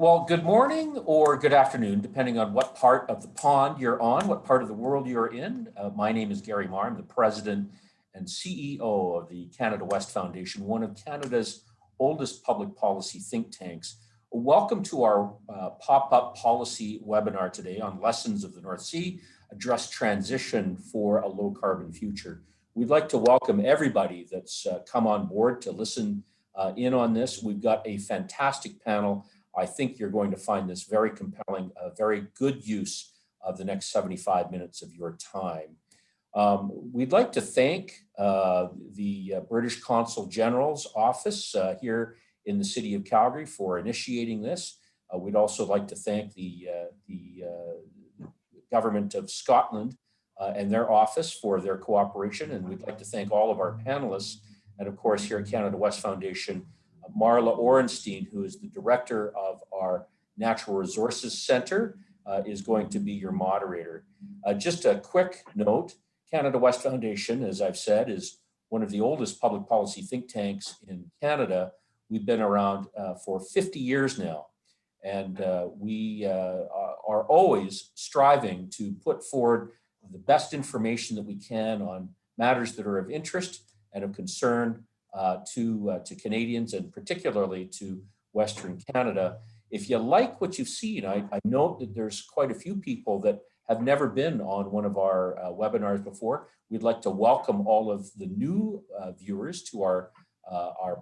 Well, good morning or good afternoon, depending on what part of the pond you're on, what part of the world you're in. My name is Gary Marr. I'm the president and CEO of the Canada West Foundation, one of Canada's oldest public policy think tanks. Welcome to our pop-up policy webinar today on lessons of the North Sea, a just transition for a low carbon future. We'd like to welcome everybody that's come on board to listen in on this. We've got a fantastic panel. I think you're going to find this very compelling, a very good use of the next 75 minutes of your time. We'd like to thank the British Consul General's office here in the city of Calgary for initiating this. We'd also like to thank the government of Scotland and their office for their cooperation. And we'd like to thank all of our panelists. And of course, here at Canada West Foundation, Marla Orenstein, who is the director of our Natural Resources Center, is going to be your moderator. Just a quick note, Canada West Foundation, as I've said, is one of the oldest public policy think tanks in Canada. We've been around for 50 years now, and we are always striving to put forward the best information that we can on matters that are of interest and of concern to Canadians, and particularly to Western Canada. If you like what you've seen, I note that there's quite a few people that have never been on one of our webinars before. We'd like to welcome all of the new viewers to our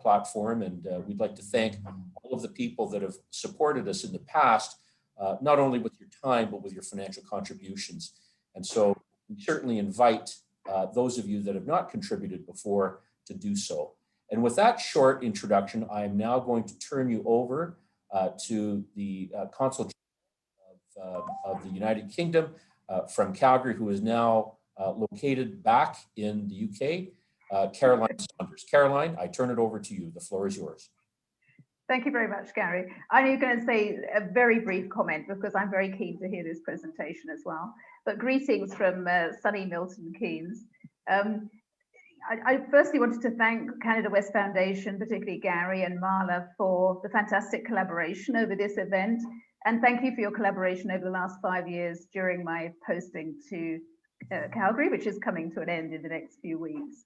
platform, and we'd like to thank all of the people that have supported us in the past, not only with your time, but with your financial contributions. And so we certainly invite those of you that have not contributed before to do so. And with that short introduction, I am now going to turn you over to the Consul of the United Kingdom from Calgary, who is now located back in the UK, Caroline Saunders. Caroline, I turn it over to you. The floor is yours. Thank you very much, Gary. I know you're going to say a very brief comment because I'm very keen to hear this presentation as well. But greetings from sunny Milton Keynes. I firstly wanted to thank Canada West Foundation, particularly Gary and Marla, for the fantastic collaboration over this event. And thank you for your collaboration over the last 5 years during my posting to Calgary, which is coming to an end in the next few weeks.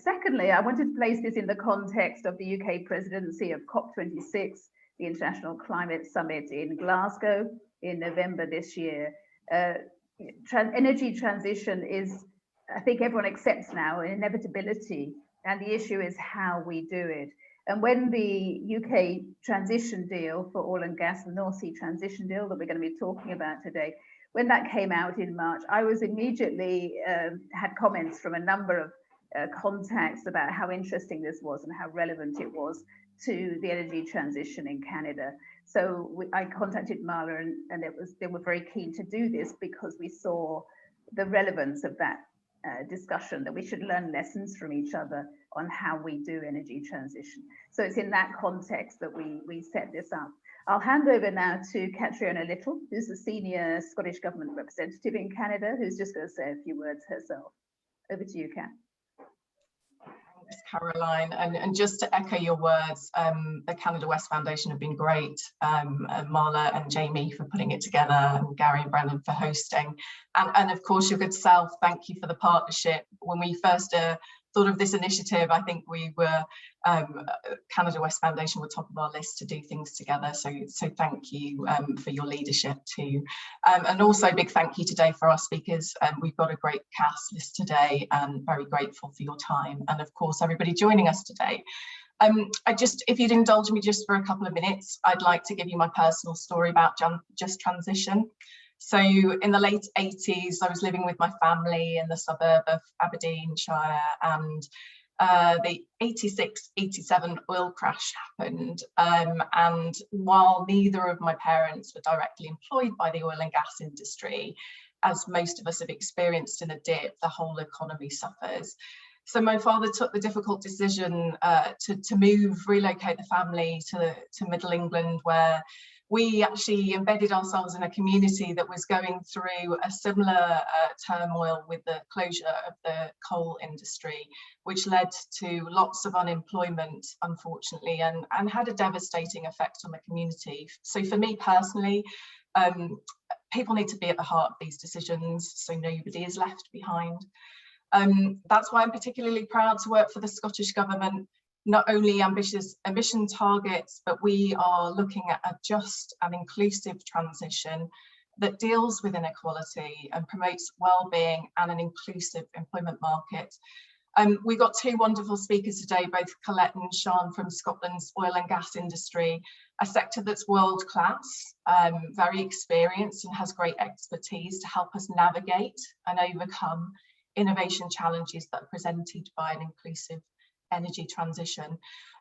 Secondly, I wanted to place this in the context of the UK presidency of COP26, the International Climate Summit in Glasgow in November this year. Energy transition is, I think everyone accepts now, an inevitability, and the issue is how we do it. And when the UK transition deal for oil and gas, the North Sea transition deal that we're going to be talking about today, when that came out in March, I was immediately had comments from a number of contacts about how interesting this was and how relevant it was to the energy transition in Canada. So I contacted Marla, and they were very keen to do this because we saw the relevance of that discussion, that we should learn lessons from each other on how we do energy transition. So it's in that context that we set this up. I'll hand over now to Catriona Little, who's the senior Scottish Government representative in Canada, who's just going to say a few words herself. Over to you, Kat. Thanks, Caroline. And just to echo your words, the Canada West Foundation have been great. Marla and Jamie for putting it together, and Gary and Brendan for hosting. And of course, your good self, thank you for the partnership. When we first thought of this initiative, I think we were, Canada West Foundation were top of our list to do things together. So thank you for your leadership too. And also a big thank you today for our speakers. We've got a great cast list today, and very grateful for your time. And of course, everybody joining us today. If you'd indulge me just for a couple of minutes, I'd like to give you my personal story about just transition. So in the late 80s, I was living with my family in the suburb of Aberdeenshire, and the 86-87 oil crash happened. And while neither of my parents were directly employed by the oil and gas industry, as most of us have experienced in a dip, the whole economy suffers. So my father took the difficult decision to relocate the family to Middle England, where we actually embedded ourselves in a community that was going through a similar turmoil with the closure of the coal industry, which led to lots of unemployment, unfortunately, and had a devastating effect on the community. So for me personally, people need to be at the heart of these decisions so nobody is left behind. That's why I'm particularly proud to work for the Scottish Government. Not only ambitious emission targets, but we are looking at a just and inclusive transition that deals with inequality and promotes well-being and an inclusive employment market. We've got two wonderful speakers today, both Colette and Sian from Scotland's oil and gas industry, a sector that's world-class, very experienced and has great expertise to help us navigate and overcome innovation challenges that are presented by an inclusive energy transition.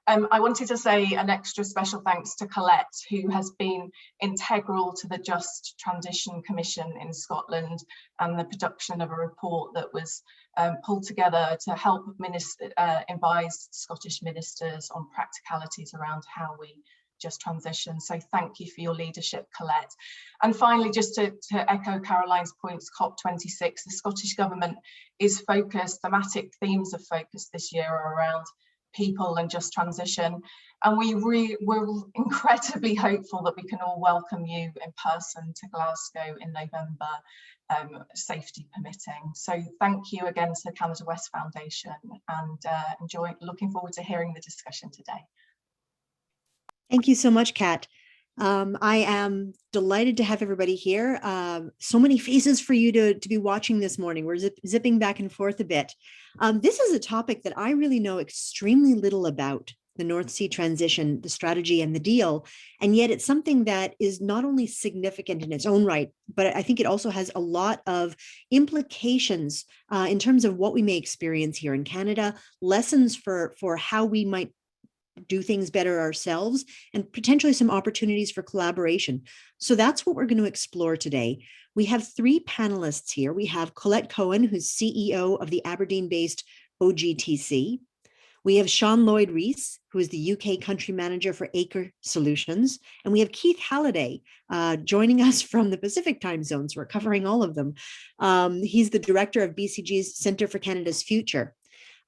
I wanted to say an extra special thanks to Colette, who has been integral to the Just Transition Commission in Scotland and the production of a report that was pulled together to help advise Scottish ministers on practicalities around how we just transition. So thank you for your leadership, Colette. And finally, just to echo Caroline's points, COP26, the Scottish Government is focused, thematic themes of focus this year are around people and just transition. And we're incredibly hopeful that we can all welcome you in person to Glasgow in November, safety permitting. So thank you again to the Canada West Foundation, and looking forward to hearing the discussion today. Thank you so much, Kat. I am delighted to have everybody here. So many faces for you to be watching this morning. We're zipping back and forth a bit. This is a topic that I really know extremely little about, the North Sea transition, the strategy and the deal. And yet it's something that is not only significant in its own right, but I think it also has a lot of implications in terms of what we may experience here in Canada, lessons for how we might do things better ourselves, and potentially some opportunities for collaboration. So that's what we're going to explore today. We have three panelists here. We have Colette Cohen, who's CEO of the Aberdeen-based OGTC. We have Lloyd Rees, who is the UK country manager for Aker Solutions. And we have Keith Halliday joining us from the Pacific time zone, so we're covering all of them. He's the director of BCG's Centre for Canada's Future.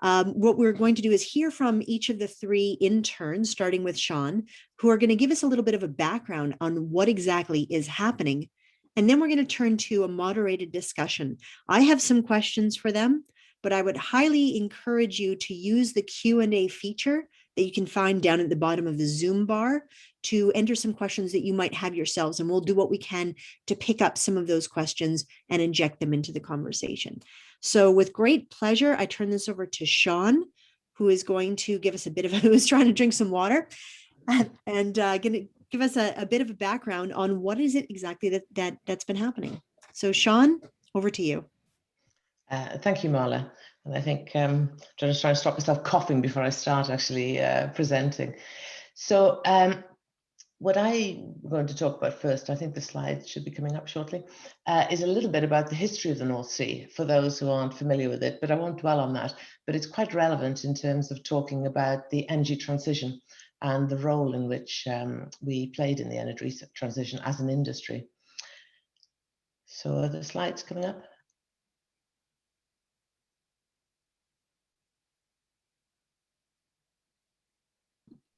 What we're going to do is hear from each of the three interns, starting with Sian, who are going to give us a little bit of a background on what exactly is happening. And then we're going to turn to a moderated discussion. I have some questions for them, but I would highly encourage you to use the Q&A feature that you can find down at the bottom of the Zoom bar to enter some questions that you might have yourselves. And we'll do what we can to pick up some of those questions and inject them into the conversation. So with great pleasure, I turn this over to Sian, who is going to give us who's trying to drink some water and going to give us a bit of a background on what is it exactly that's been happening. So Sian, over to you. Thank you, Marla. And I think I'm just trying to stop myself coughing before I start actually presenting. So what I'm going to talk about first, I think the slides should be coming up shortly, is a little bit about the history of the North Sea for those who aren't familiar with it, but I won't dwell on that. But it's quite relevant in terms of talking about the energy transition and the role in which we played in the energy transition as an industry. So are the slides coming up?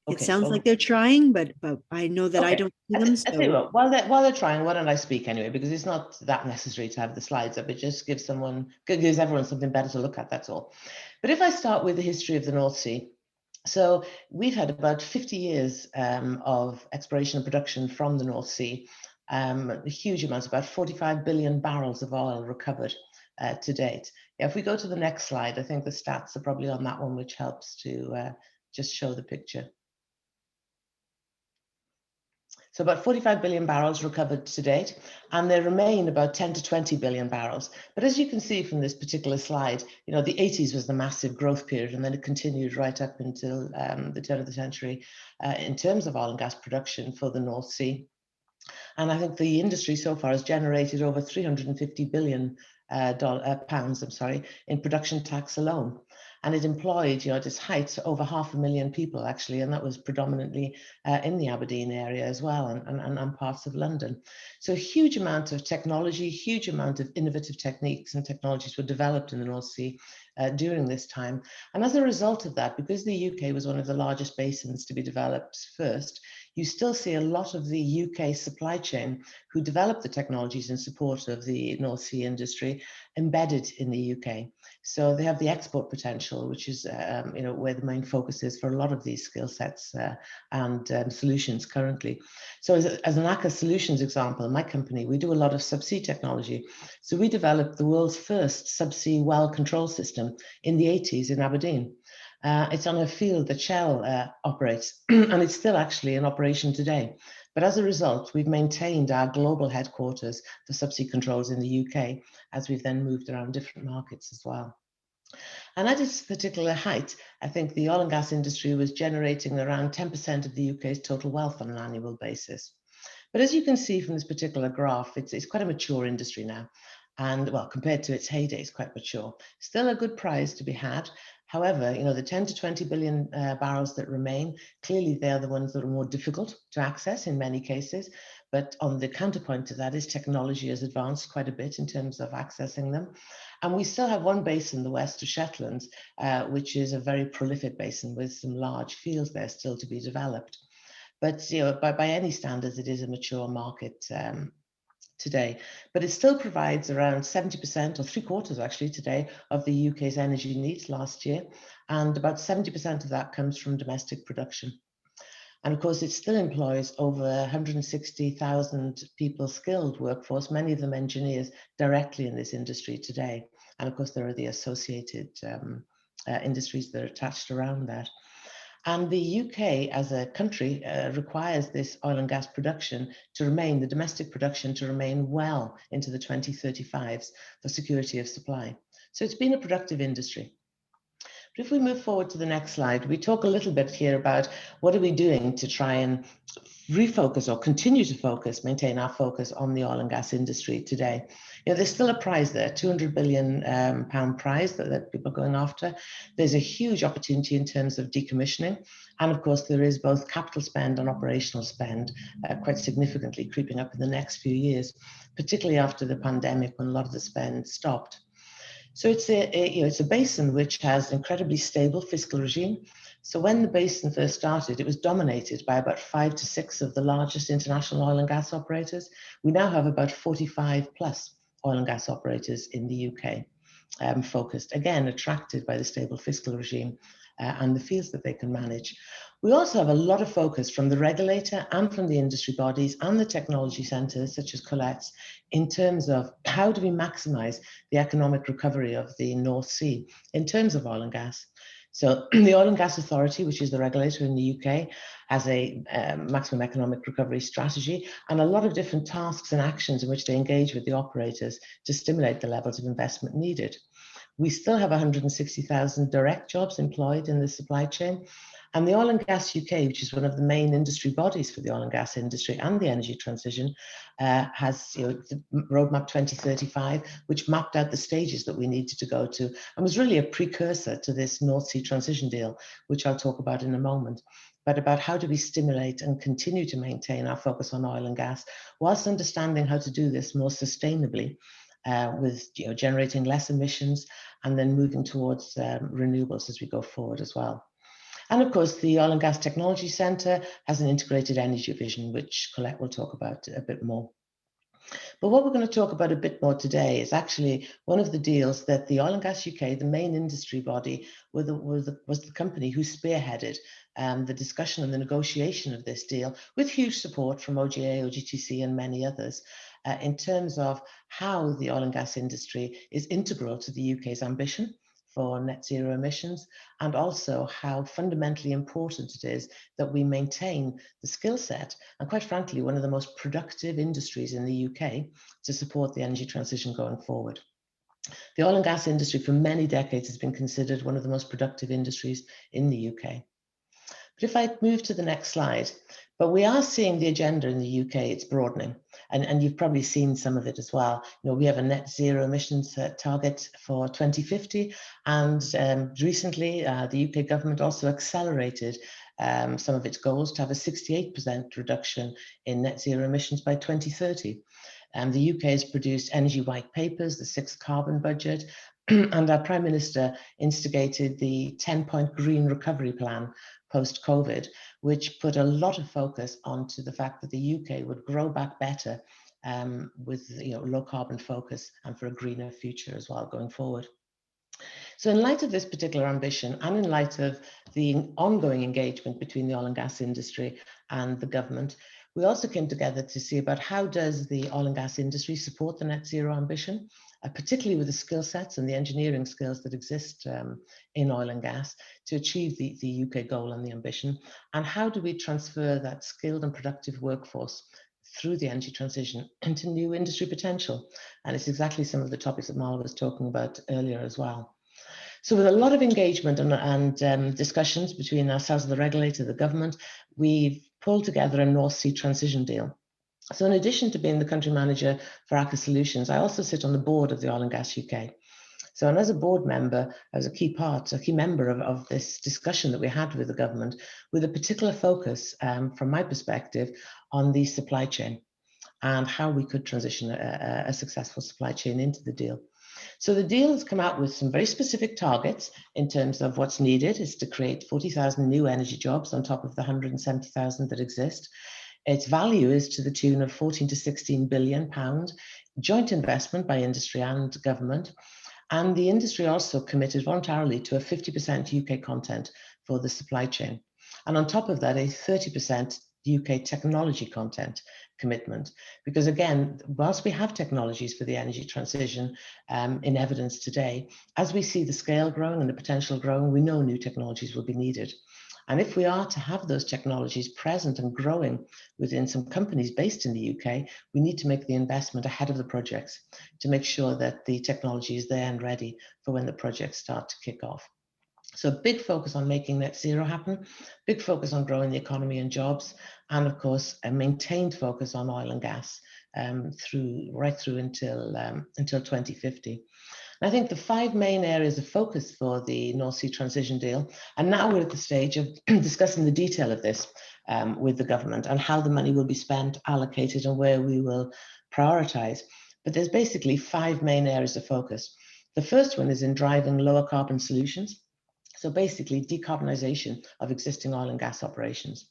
It sounds like they're trying, but I know that I don't see them. So. I tell you what, while they're trying, why don't I speak anyway? Because it's not that necessary to have the slides up. It just gives everyone something better to look at, that's all. But if I start with the history of the North Sea, so we've had about 50 years of exploration and production from the North Sea, huge amounts, about 45 billion barrels of oil recovered to date. If we go to the next slide, I think the stats are probably on that one, which helps to just show the picture. So about 45 billion barrels recovered to date, and there remain about 10 to 20 billion barrels. But as you can see from this particular slide, the 80s was the massive growth period, and then it continued right up until the turn of the century in terms of oil and gas production for the North Sea. And I think the industry so far has generated over 350 billion pounds, in production tax alone. and it employed, at its height, over 500,000 people actually, and that was predominantly in the Aberdeen area as well, and parts of London. So a huge amount of technology, huge amount of innovative techniques and technologies were developed in the North Sea during this time. And as a result of that, because the UK was one of the largest basins to be developed first, you still see a lot of the UK supply chain who developed the technologies in support of the North Sea industry embedded in the UK. So they have the export potential, which is where the main focus is for a lot of these skill sets and solutions currently. So as an Aker Solutions example, my company, we do a lot of subsea technology. So we developed the world's first subsea well control system in the 80s in Aberdeen. It's on a field that Shell operates, and it's still actually in operation today. But as a result, we've maintained our global headquarters for subsea controls in the UK, as we've then moved around different markets as well. And at its particular height, I think the oil and gas industry was generating around 10% of the UK's total wealth on an annual basis. But as you can see from this particular graph, it's quite a mature industry now. And well, compared to its heyday, it's quite mature. Still a good prize to be had. However, the 10 to 20 billion barrels that remain, clearly they're the ones that are more difficult to access in many cases. But on the counterpoint to that is technology has advanced quite a bit in terms of accessing them. And we still have one basin, the west of Shetlands, which is a very prolific basin with some large fields there still to be developed. But by any standards, it is a mature market today, but it still provides around 70% or 3/4 actually today of the UK's energy needs last year, and about 70% of that comes from domestic production. And of course, it still employs over 160,000 people, skilled workforce, many of them engineers, directly in this industry today. And of course, there are the associated industries that are attached around that. And the UK as a country requires this oil and gas production to remain, the domestic production to remain well into the 2035s for security of supply. So it's been a productive industry. But if we move forward to the next slide, we talk a little bit here about what are we doing to try and refocus or continue to maintain our focus on the oil and gas industry today. There's still a prize there, £200 billion prize that people are going after. There's a huge opportunity in terms of decommissioning. And of course, there is both capital spend and operational spend quite significantly creeping up in the next few years, particularly after the pandemic when a lot of the spend stopped. So it's a basin which has an incredibly stable fiscal regime. So when the basin first started, it was dominated by about 5 to 6 of the largest international oil and gas operators. We now have about 45 plus oil and gas operators in the UK, focused, again, attracted by the stable fiscal regime and the fields that they can manage. We also have a lot of focus from the regulator and from the industry bodies and the technology centres, such as Colette's, in terms of how do we maximise the economic recovery of the North Sea in terms of oil and gas. So the Oil and Gas Authority, which is the regulator in the UK, has a maximum economic recovery strategy and a lot of different tasks and actions in which they engage with the operators to stimulate the levels of investment needed. We still have 160,000 direct jobs employed in the supply chain. And the Oil and Gas UK, which is one of the main industry bodies for the oil and gas industry and the energy transition, has the Roadmap 2035, which mapped out the stages that we needed to go to and was really a precursor to this North Sea transition deal, which I'll talk about in a moment, but about how do we stimulate and continue to maintain our focus on oil and gas, whilst understanding how to do this more sustainably, with generating less emissions and then moving towards renewables as we go forward as well. And of course, the Oil and Gas Technology Centre has an integrated energy vision, which Colette will talk about a bit more. But what we're going to talk about a bit more today is actually one of the deals that the Oil and Gas UK, the main industry body, was the company who spearheaded the discussion and the negotiation of this deal, with huge support from OGA, OGTC and many others, in terms of how the oil and gas industry is integral to the UK's ambition for net zero emissions, and also how fundamentally important it is that we maintain the skill set and, quite frankly, one of the most productive industries in the UK to support the energy transition going forward. The oil and gas industry for many decades has been considered one of the most productive industries in the UK. But if I move to the next slide, but we are seeing the agenda in the UK, it's broadening. And you've probably seen some of it as well. You know, we have a net zero emissions target for 2050. And recently, the UK government also accelerated some of its goals to have a 68% reduction in net zero emissions by 2030. The UK has produced energy white papers, the 6th carbon budget, and our Prime Minister instigated the 10-point green recovery plan post-COVID, which put a lot of focus onto the fact that the UK would grow back better with low carbon focus and for a greener future as well going forward. So in light of this particular ambition and in light of the ongoing engagement between the oil and gas industry and the government, we also came together to see about how does the oil and gas industry support the net zero ambition, particularly with the skill sets and the engineering skills that exist in oil and gas to achieve the UK goal and the ambition, and how do we transfer that skilled and productive workforce through the energy transition into new industry potential. And it's exactly some of the topics that Marla was talking about earlier as well. So with a lot of engagement and discussions between ourselves, the regulator, the government, we've pulled together a North Sea transition deal. So in addition to being the country manager for Aker Solutions, I also sit on the board of the Oil and Gas UK. So, and as a board member, I was a key member of this discussion that we had with the government, with a particular focus, from my perspective, on the supply chain and how we could transition a successful supply chain into the deal. So the deal has come out with some very specific targets in terms of what's needed is to create 40,000 new energy jobs on top of the 170,000 that exist. Its value is to the tune of 14 to 16 billion pound, joint investment by industry and government. And the industry also committed voluntarily to a 50% UK content for the supply chain. And on top of that, a 30% UK technology content commitment. Because again, whilst we have technologies for the energy transition in evidence today, as we see the scale growing and the potential growing, we know new technologies will be needed. And if we are to have those technologies present and growing within some companies based in the UK, we need to make the investment ahead of the projects to make sure that the technology is there and ready for when the projects start to kick off. So big focus on making net zero happen, big focus on growing the economy and jobs, and of course, a maintained focus on oil and gas right through until 2050. I think the 5 main areas of focus for the North Sea transition deal, and now we're at the stage of discussing the detail of this with the government and how the money will be spent, allocated, and where we will prioritise. But there's basically 5 main areas of focus. The first one is in driving lower carbon solutions. So basically decarbonisation of existing oil and gas operations.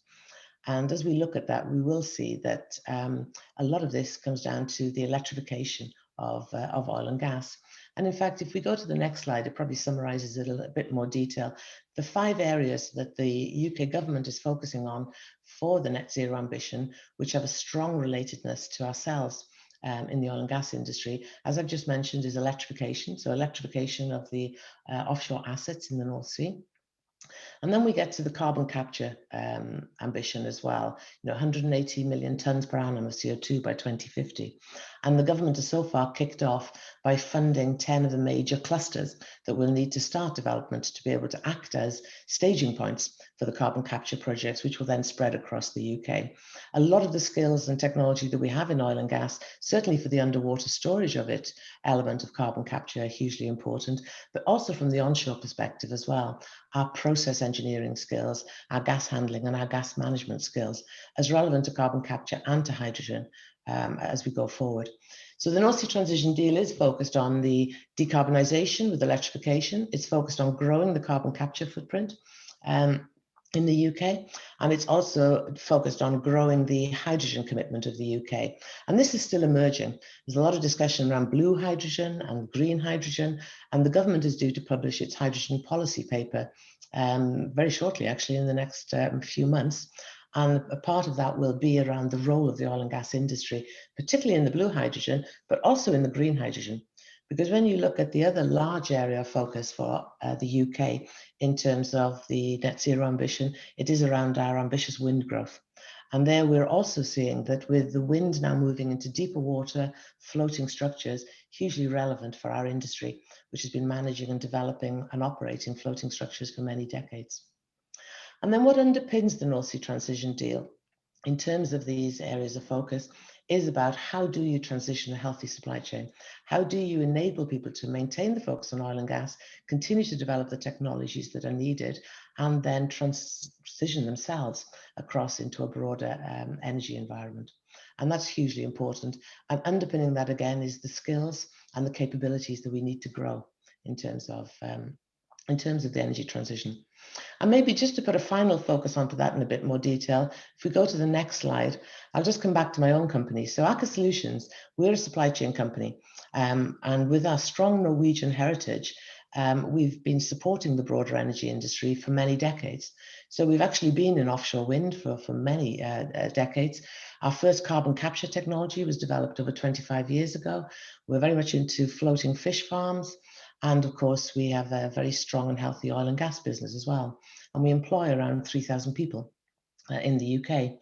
And as we look at that, we will see that a lot of this comes down to the electrification of oil and gas. And in fact, if we go to the next slide, it probably summarises it in a bit more detail. The 5 areas that the UK government is focusing on for the net zero ambition, which have a strong relatedness to ourselves in the oil and gas industry, as I've just mentioned, is electrification. So electrification of the offshore assets in the North Sea. And then we get to the carbon capture ambition as well, 180 million tonnes per annum of CO2 by 2050. And the government has so far kicked off by funding 10 of the major clusters that will need to start development to be able to act as staging points for the carbon capture projects, which will then spread across the UK. A lot of the skills and technology that we have in oil and gas, certainly for the underwater storage of it, element of carbon capture are hugely important, but also from the onshore perspective as well. Our process engineering skills, our gas handling and our gas management skills as relevant to carbon capture and to hydrogen as we go forward. So the North Sea Transition Deal is focused on the decarbonisation with electrification. It's focused on growing the carbon capture footprint in the UK, and it's also focused on growing the hydrogen commitment of the UK. And this is still emerging. There's a lot of discussion around blue hydrogen and green hydrogen, and the government is due to publish its hydrogen policy paper very shortly, actually, in the next few months. And a part of that will be around the role of the oil and gas industry, particularly in the blue hydrogen, but also in the green hydrogen. Because when you look at the other large area of focus for the UK in terms of the net zero ambition, it is around our ambitious wind growth. And there we're also seeing that with the wind now moving into deeper water, floating structures, hugely relevant for our industry, which has been managing and developing and operating floating structures for many decades. And then what underpins the North Sea Transition Deal in terms of these areas of focus is about how do you transition a healthy supply chain? How do you enable people to maintain the focus on oil and gas, continue to develop the technologies that are needed, and then transition themselves across into a broader energy environment? And that's hugely important. And underpinning that again is the skills and the capabilities that we need to grow in terms of the energy transition. And maybe just to put a final focus onto that in a bit more detail, if we go to the next slide, I'll just come back to my own company. So Aker Solutions, we're a supply chain company, and with our strong Norwegian heritage, we've been supporting the broader energy industry for many decades. So we've actually been in offshore wind for many decades. Our first carbon capture technology was developed over 25 years ago. We're very much into floating fish farms. And of course, we have a very strong and healthy oil and gas business as well. And we employ around 3,000 people in the UK.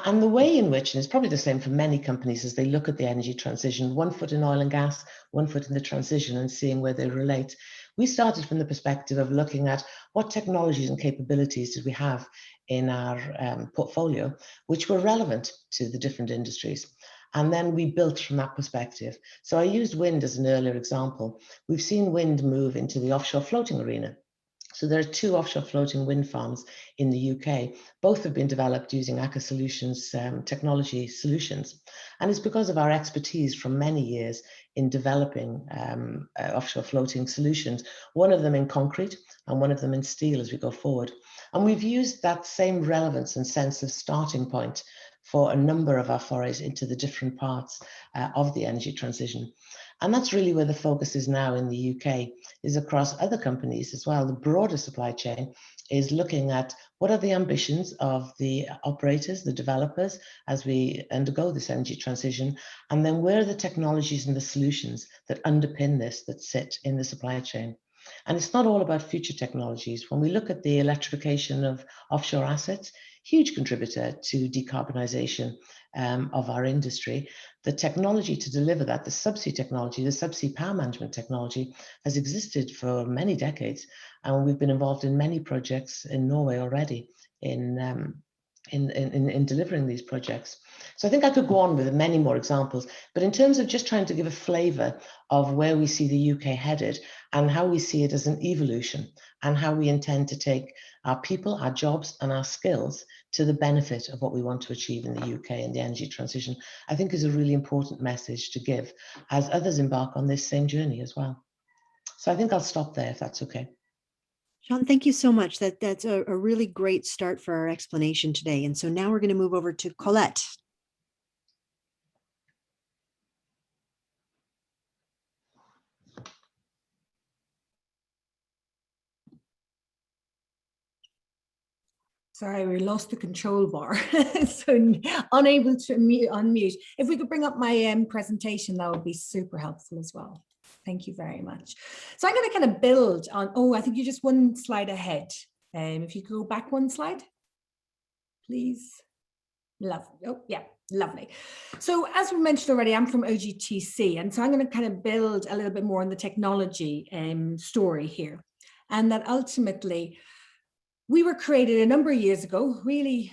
And the way in which, and it's probably the same for many companies as they look at the energy transition, one foot in oil and gas, one foot in the transition and seeing where they relate. We started from the perspective of looking at what technologies and capabilities did we have in our portfolio, which were relevant to the different industries. And then we built from that perspective. So I used wind as an earlier example. We've seen wind move into the offshore floating arena. So there are 2 offshore floating wind farms in the UK. Both have been developed using Aker Solutions technology solutions. And it's because of our expertise from many years in developing offshore floating solutions, one of them in concrete and one of them in steel as we go forward. And we've used that same relevance and sense of starting point for a number of our forays into the different parts of the energy transition. And that's really where the focus is now in the UK, is across other companies as well. The broader supply chain is looking at what are the ambitions of the operators, the developers, as we undergo this energy transition, and then where are the technologies and the solutions that underpin this, that sit in the supply chain. And it's not all about future technologies. When we look at the electrification of offshore assets, huge contributor to decarbonisation of our industry. The technology to deliver that, the subsea technology, the subsea power management technology has existed for many decades. And we've been involved in many projects in Norway already in delivering these projects. So I think I could go on with many more examples, but in terms of just trying to give a flavour of where we see the UK headed and how we see it as an evolution and how we intend to take our people, our jobs and our skills to the benefit of what we want to achieve in the UK and the energy transition, I think is a really important message to give as others embark on this same journey as well. So I think I'll stop there if that's okay. Sean, thank you so much. That's a really great start for our explanation today. And so now we're going to move over to Colette. Sorry, we lost the control bar, so unable to unmute. If we could bring up my presentation, that would be super helpful as well. Thank you very much. So I'm going to kind of build on, I think you're just one slide ahead. If you could go back one slide, please. Lovely. Oh, yeah, lovely. So as we mentioned already, I'm from OGTC, and so I'm going to kind of build a little bit more on the technology story here. And that ultimately, we were created a number of years ago, really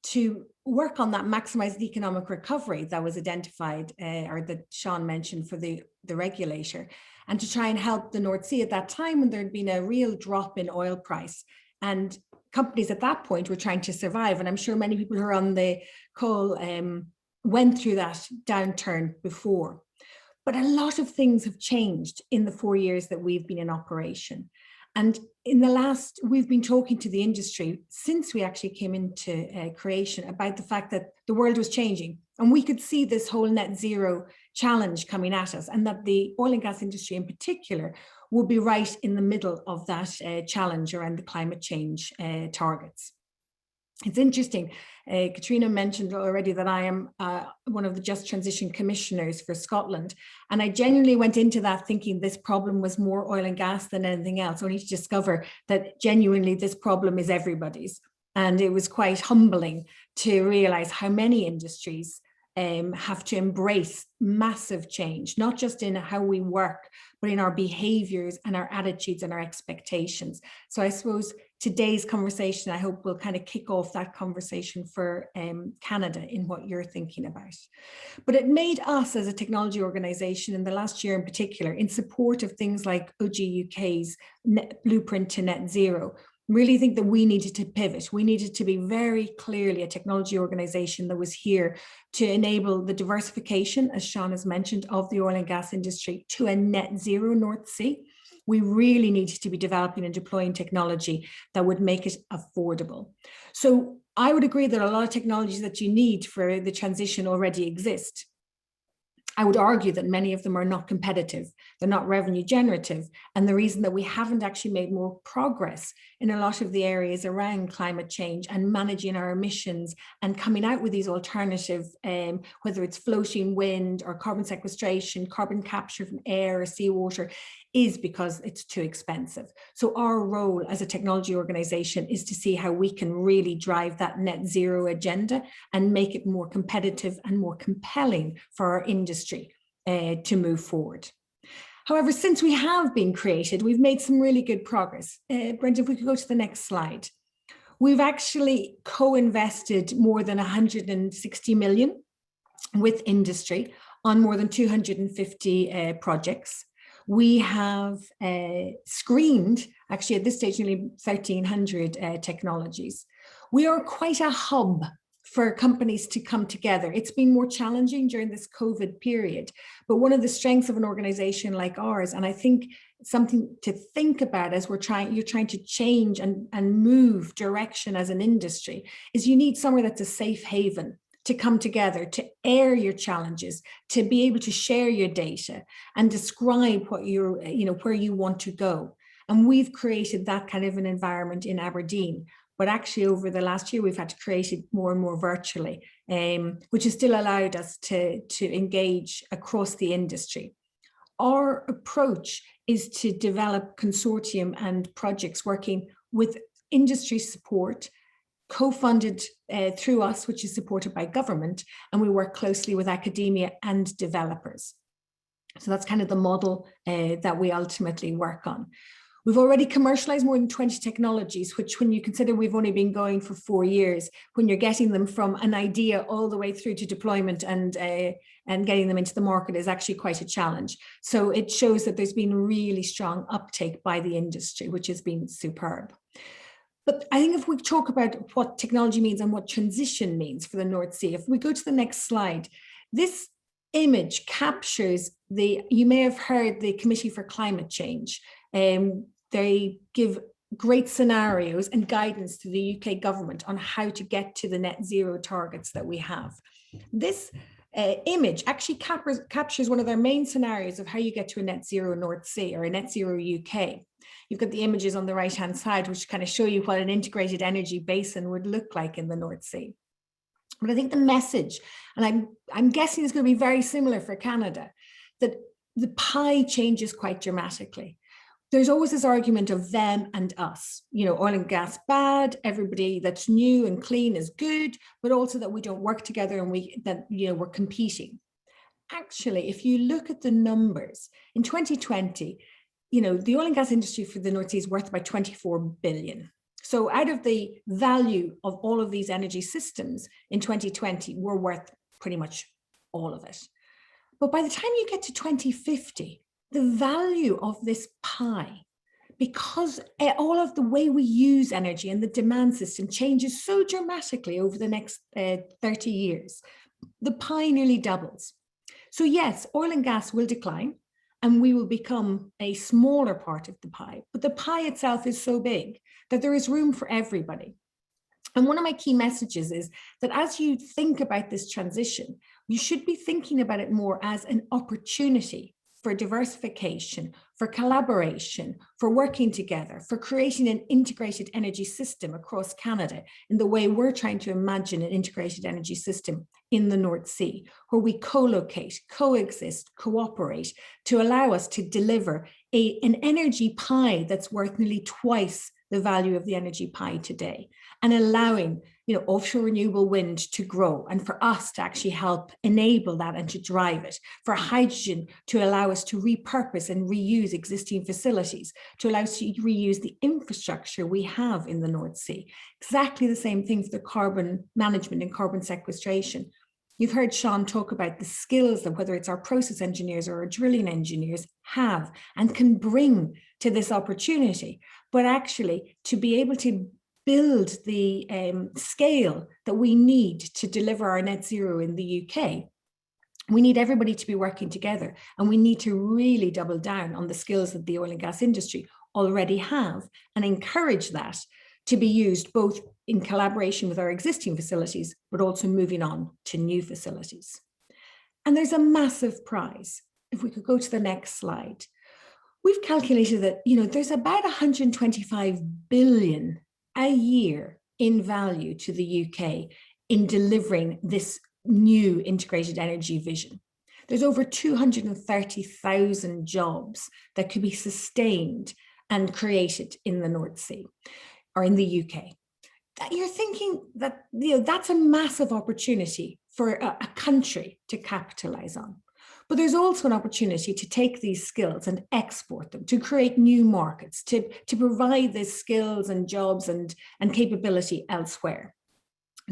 to work on that maximized economic recovery that was identified or that Sean mentioned for the regulator, and to try and help the North Sea at that time when there had been a real drop in oil price. And companies at that point were trying to survive. And I'm sure many people who are on the call went through that downturn before. But a lot of things have changed in the 4 years that we've been in operation. And in the last, we've been talking to the industry since we actually came into creation about the fact that the world was changing and we could see this whole net zero challenge coming at us, and that the oil and gas industry in particular will be right in the middle of that challenge around the climate change targets. It's interesting, Katrina mentioned already that I am one of the Just Transition Commissioners for Scotland. And I genuinely went into that thinking this problem was more oil and gas than anything else, only to discover that genuinely this problem is everybody's. And it was quite humbling to realize how many industries have to embrace massive change, not just in how we work, but in our behaviors and our attitudes and our expectations. So I suppose today's conversation, I hope, will kind of kick off that conversation for Canada in what you're thinking about. But it made us as a technology organization in the last year in particular, in support of things like OGUK's blueprint to net zero, really think that we needed to pivot. We needed to be very clearly a technology organization that was here to enable the diversification, as Sian has mentioned, of the oil and gas industry to a net zero North Sea. We really needed to be developing and deploying technology that would make it affordable. So I would agree that a lot of technologies that you need for the transition already exist. I would argue that many of them are not competitive, they're not revenue generative. And the reason that we haven't actually made more progress in a lot of the areas around climate change and managing our emissions and coming out with these alternative, whether it's floating wind or carbon sequestration, carbon capture from air or seawater, is because it's too expensive. So our role as a technology organization is to see how we can really drive that net zero agenda and make it more competitive and more compelling for our industry to move forward. However, since we have been created, we've made some really good progress. Brenda, if we could go to the next slide. We've actually co-invested more than 160 million with industry on more than 250 projects. We have screened, actually at this stage, nearly 1,300 technologies. We are quite a hub for companies to come together. It's been more challenging during this COVID period, but one of the strengths of an organization like ours, and I think something to think about as you're trying to change and move direction as an industry, is you need somewhere that's a safe haven to come together, to air your challenges, to be able to share your data and describe what you're, where you want to go. And we've created that kind of an environment in Aberdeen. But actually over the last year, we've had to create it more and more virtually, which has still allowed us to engage across the industry. Our approach is to develop consortium and projects working with industry support, co-funded through us, which is supported by government, and we work closely with academia and developers. So that's kind of the model that we ultimately work on. We've already commercialized more than 20 technologies, which when you consider we've only been going for 4 years, when you're getting them from an idea all the way through to deployment and getting them into the market is actually quite a challenge. So it shows that there's been really strong uptake by the industry, which has been superb. But I think if we talk about what technology means and what transition means for the North Sea, if we go to the next slide, this image captures you may have heard the Committee for Climate Change. They give great scenarios and guidance to the UK government on how to get to the net zero targets that we have. This image actually captures one of their main scenarios of how you get to a net zero North Sea or a net zero UK. You've got the images on the right hand side, which kind of show you what an integrated energy basin would look like in the North Sea. But I think the message, and I'm guessing it's going to be very similar for Canada, that the pie changes quite dramatically. There's always this argument of them and us, oil and gas bad, everybody that's new and clean is good, but also that we don't work together and we're competing. Actually, if you look at the numbers, in 2020, the oil and gas industry for the North Sea is worth about 24 billion. So out of the value of all of these energy systems in 2020, we're worth pretty much all of it. But by the time you get to 2050, the value of this pie, because all of the way we use energy and the demand system changes so dramatically over the next 30 years, the pie nearly doubles. So yes, oil and gas will decline and we will become a smaller part of the pie, but the pie itself is so big that there is room for everybody. And one of my key messages is that as you think about this transition, you should be thinking about it more as an opportunity for diversification, for collaboration, for working together, for creating an integrated energy system across Canada in the way we're trying to imagine an integrated energy system in the North Sea, where we co-locate, coexist, cooperate to allow us to deliver an energy pie that's worth nearly twice the value of the energy pie today, and allowing, you know, offshore renewable wind to grow, and for us to actually help enable that and to drive it, for hydrogen to allow us to repurpose and reuse existing facilities, to allow us to reuse the infrastructure we have in the North Sea. Exactly the same thing for the carbon management and carbon sequestration. You've heard Sean talk about the skills that whether it's our process engineers or our drilling engineers have and can bring to this opportunity, but actually to be able to build the scale that we need to deliver our net zero in the UK, we need everybody to be working together, and we need to really double down on the skills that the oil and gas industry already have and encourage that to be used both in collaboration with our existing facilities, but also moving on to new facilities. And there's a massive prize. If we could go to the next slide. We've calculated that, you know, there's about 125 billion a year in value to the UK in delivering this new integrated energy vision. There's over 230,000 jobs that could be sustained and created in the North Sea or in the UK. You're thinking that, you know, that's a massive opportunity for a country to capitalize on. But there's also an opportunity to take these skills and export them, to create new markets, to provide these skills and jobs and capability elsewhere,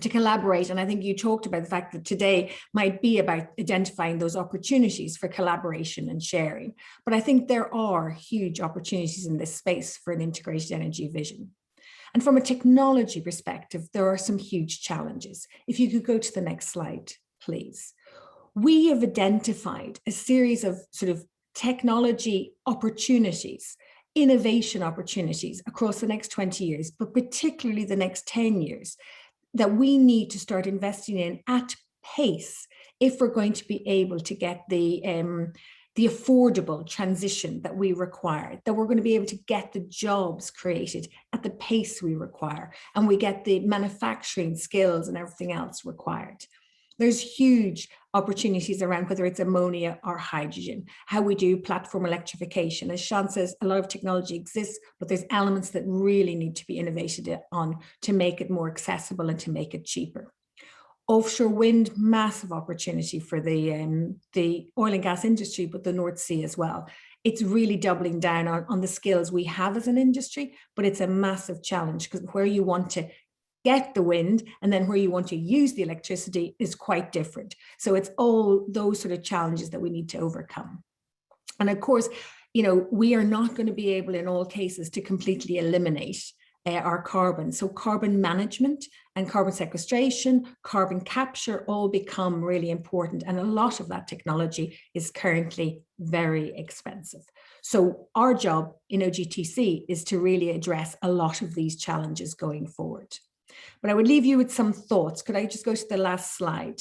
to collaborate. And I think you talked about the fact that today might be about identifying those opportunities for collaboration and sharing. But I think there are huge opportunities in this space for an integrated energy vision. And from a technology perspective, there are some huge challenges. If you could go to the next slide, please. We have identified a series of sort of technology opportunities, innovation opportunities across the next 20 years, but particularly the next 10 years, that we need to start investing in at pace if we're going to be able to get the affordable transition that we require, that we're going to be able to get the jobs created at the pace we require, and we get the manufacturing skills and everything else required. There's huge opportunities around whether it's ammonia or hydrogen, how we do platform electrification. As Sean says, a lot of technology exists, but there's elements that really need to be innovated on to make it more accessible and to make it cheaper. Offshore wind, massive opportunity for the oil and gas industry, but the North Sea as well. It's really doubling down on the skills we have as an industry, but it's a massive challenge because where you want to get the wind and then where you want to use the electricity is quite different. So it's all those sort of challenges that we need to overcome. And of course, you know, we are not going to be able in all cases to completely eliminate our carbon. So carbon management and carbon sequestration, carbon capture all become really important. And a lot of that technology is currently very expensive. So our job in OGTC is to really address a lot of these challenges going forward. But I would leave you with some thoughts. Could I just go to the last slide?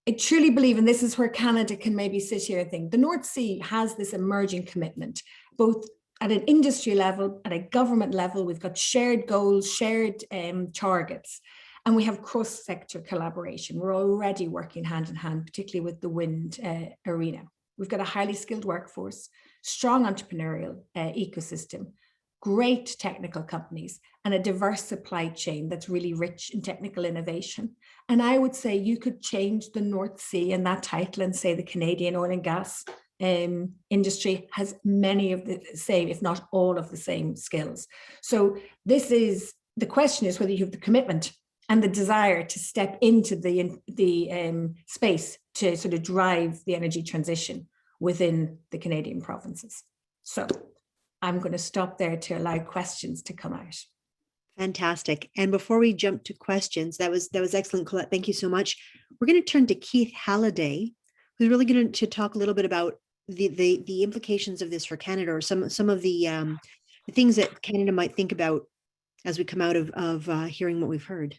I truly believe, and this is where Canada can maybe sit here and think, the North Sea has this emerging commitment, both at an industry level, at a government level. We've got shared goals, shared targets, and we have cross-sector collaboration. We're already working hand in hand, particularly with the wind arena. We've got a highly skilled workforce, strong entrepreneurial ecosystem, great technical companies, and a diverse supply chain that's really rich in technical innovation. And I would say you could change the North Sea and that title and say the Canadian oil and gas industry has many of the same, if not all of the same skills. So this is, the question is whether you have the commitment and the desire to step into the space to sort of drive the energy transition within the Canadian provinces. So I'm going to stop there to allow questions to come out. Fantastic. And before we jump to questions, that was excellent, Colette. Thank you so much. We're going to turn to Keith Halliday, who's really going to talk a little bit about the implications of this for Canada, or some of the things that Canada might think about as we come out of hearing what we've heard.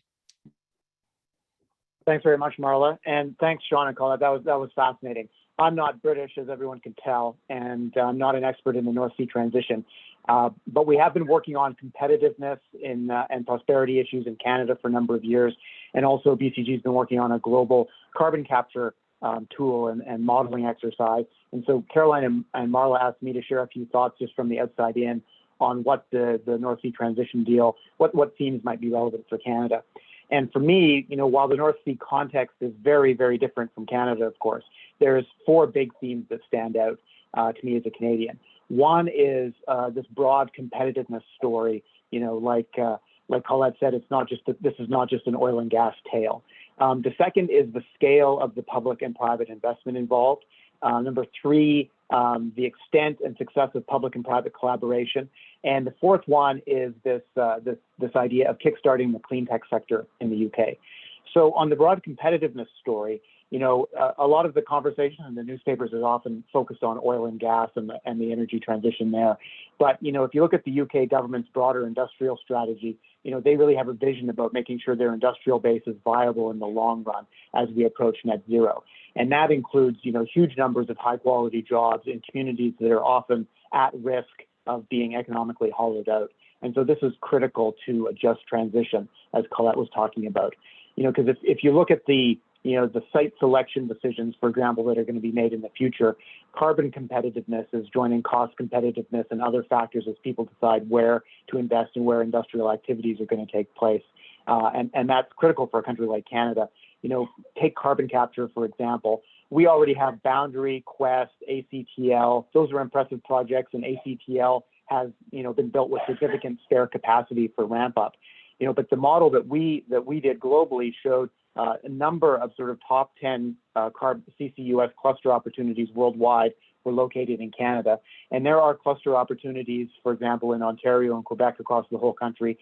Thanks very much, Marla, and thanks, Sean and Colette. That was fascinating. I'm not British, as everyone can tell, and I'm not an expert in the North Sea transition. But we have been working on competitiveness and prosperity issues in Canada for a number of years. And also BCG has been working on a global carbon capture tool and modeling exercise. And so Caroline and Marla asked me to share a few thoughts just from the outside in on what the North Sea transition deal, what themes might be relevant for Canada. And for me, while the North Sea context is very, very different from Canada, of course, there's 4 big themes that stand out to me as a Canadian. One is this broad competitiveness story. Like Colette said, this is not just an oil and gas tale. The second is the scale of the public and private investment involved. Number 3, the extent and success of public and private collaboration. And the fourth one is this idea of kickstarting the cleantech sector in the UK. So on the broad competitiveness story, a lot of the conversation in the newspapers is often focused on oil and gas and the energy transition there. But, if you look at the UK government's broader industrial strategy, they really have a vision about making sure their industrial base is viable in the long run as we approach net zero. And that includes, huge numbers of high quality jobs in communities that are often at risk of being economically hollowed out. And so this is critical to a just transition, as Colette was talking about. Because if you look at the site selection decisions, for example, that are going to be made in the future, carbon competitiveness is joining cost competitiveness and other factors as people decide where to invest and where industrial activities are going to take place. And that's critical for a country like Canada. Take carbon capture, for example. We already have Boundary, Quest, ACTL. Those are impressive projects, and ACTL has, been built with significant spare capacity for ramp up. But the model that we did globally showed a number of sort of top 10 CCUS cluster opportunities worldwide were located in Canada. And there are cluster opportunities, for example, in Ontario and Quebec across the whole country,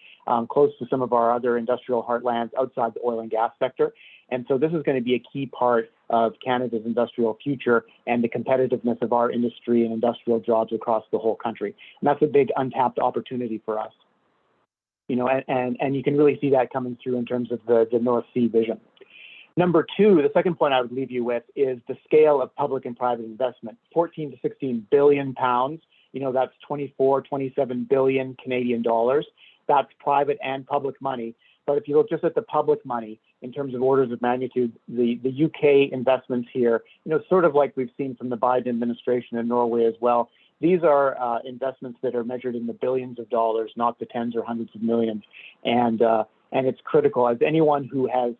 close to some of our other industrial heartlands outside the oil and gas sector. And so this is going to be a key part of Canada's industrial future and the competitiveness of our industry and industrial jobs across the whole country. And that's a big untapped opportunity for us. And you can really see that coming through in terms of the North Sea vision. Number 2, the second point I would leave you with is the scale of public and private investment. 14 to 16 billion pounds, that's 24, 27 billion Canadian dollars. That's private and public money. But if you look just at the public money in terms of orders of magnitude, the UK investments here, sort of like we've seen from the Biden administration in Norway as well, these are investments that are measured in the billions of dollars, not the tens or hundreds of millions. And it's critical. As anyone who has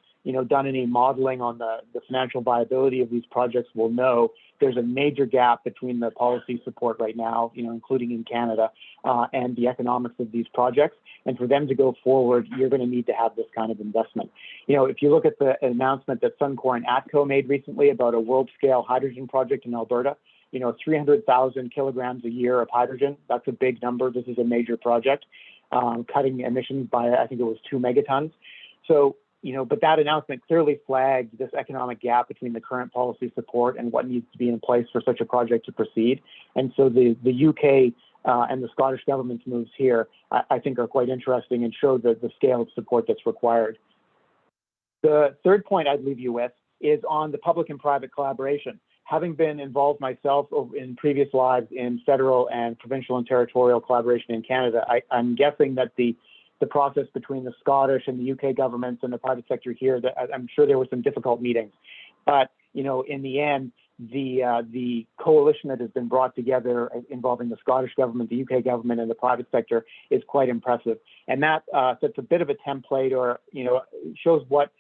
done any modeling on the financial viability of these projects will know, there's a major gap between the policy support right now, including in Canada, and the economics of these projects. And for them to go forward, you're going to need to have this kind of investment. If you look at the announcement that Suncor and ATCO made recently about a world-scale hydrogen project in Alberta, 300,000 kilograms a year of hydrogen, that's a big number. This is a major project, cutting emissions by, I think it was 2 megatons. So, but that announcement clearly flagged this economic gap between the current policy support and what needs to be in place for such a project to proceed. And so the UK and the Scottish government's moves here, I think, are quite interesting and show the scale of support that's required. The third point I'd leave you with is on the public and private collaboration. Having been involved myself in previous lives in federal and provincial and territorial collaboration in Canada, I'm guessing that the process between the Scottish and the UK governments and the private sector here, that I'm sure there were some difficult meetings. But, in the end, the coalition that has been brought together involving the Scottish government, the UK government, and the private sector is quite impressive. And that sets a bit of a template, or, shows what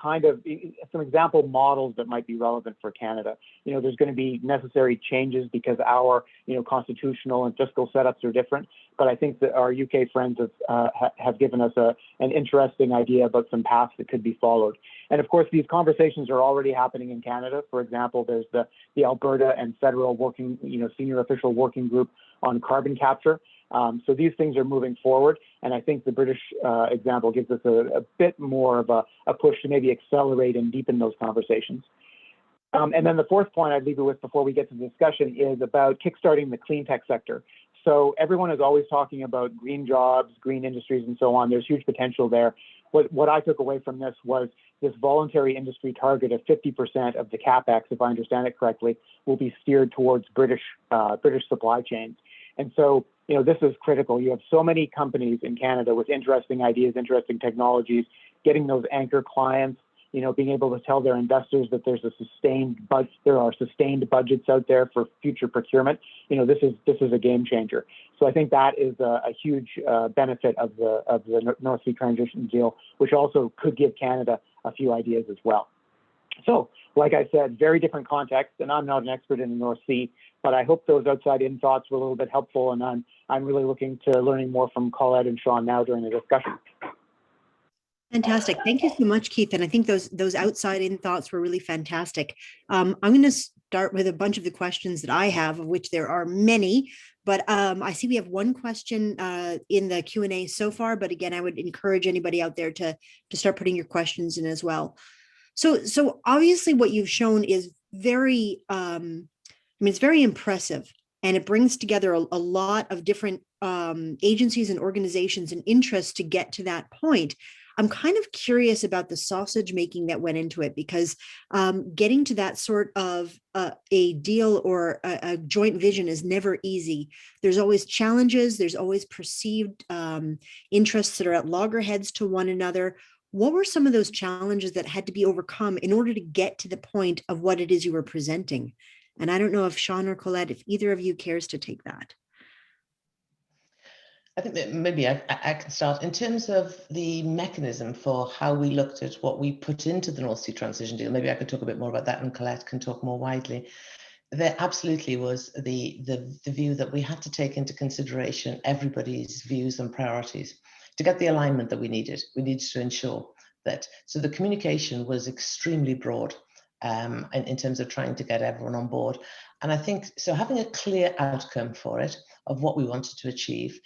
kind of, some example models that might be relevant for Canada. There's going to be necessary changes because our, constitutional and fiscal setups are different. But I think that our UK friends have given us an interesting idea about some paths that could be followed. And of course, these conversations are already happening in Canada. For example, there's the Alberta and federal working, senior official working group on carbon capture. So these things are moving forward, and I think the British example gives us a bit more of a push to maybe accelerate and deepen those conversations. And then the fourth point I'd leave you with before we get to the discussion is about kickstarting the cleantech sector. So everyone is always talking about green jobs, green industries, and so on. There's huge potential there. What I took away from this was this voluntary industry target of 50% of the CapEx, if I understand it correctly, will be steered towards British supply chains. And so, this is critical. You have so many companies in Canada with interesting ideas, interesting technologies, getting those anchor clients, being able to tell their investors that there are sustained budgets out there for future procurement. This is a game changer. So I think that is a huge benefit of the North Sea transition deal, which also could give Canada a few ideas as well. So, like I said, very different context, and I'm not an expert in the North Sea, but I hope those outside-in thoughts were a little bit helpful, and I'm really looking to learning more from Colette and Sean now during the discussion. Fantastic. Thank you so much, Keith. And I think those outside-in thoughts were really fantastic. I'm going to start with a bunch of the questions that I have, of which there are many, but I see we have one question in the Q&A so far, but again, I would encourage anybody out there to start putting your questions in as well. So obviously what you've shown is very, it's very impressive, and it brings together a lot of different agencies and organizations and interests to get to that point. I'm kind of curious about the sausage making that went into it, because getting to that sort of a deal or a joint vision is never easy. There's always challenges. There's always perceived interests that are at loggerheads to one another. What were some of those challenges that had to be overcome in order to get to the point of what it is you were presenting? And I don't know if Sean or Colette, if either of you cares to take that. I think that maybe I can start. In terms of the mechanism for how we looked at what we put into the North Sea transition deal, maybe I could talk a bit more about that, and Colette can talk more widely. There absolutely was the view that we had to take into consideration everybody's views and priorities to get the alignment that we needed. We needed to ensure that, so the communication was extremely broad in terms of trying to get everyone on board. And I think, so having a clear outcome for it of what we wanted to achieve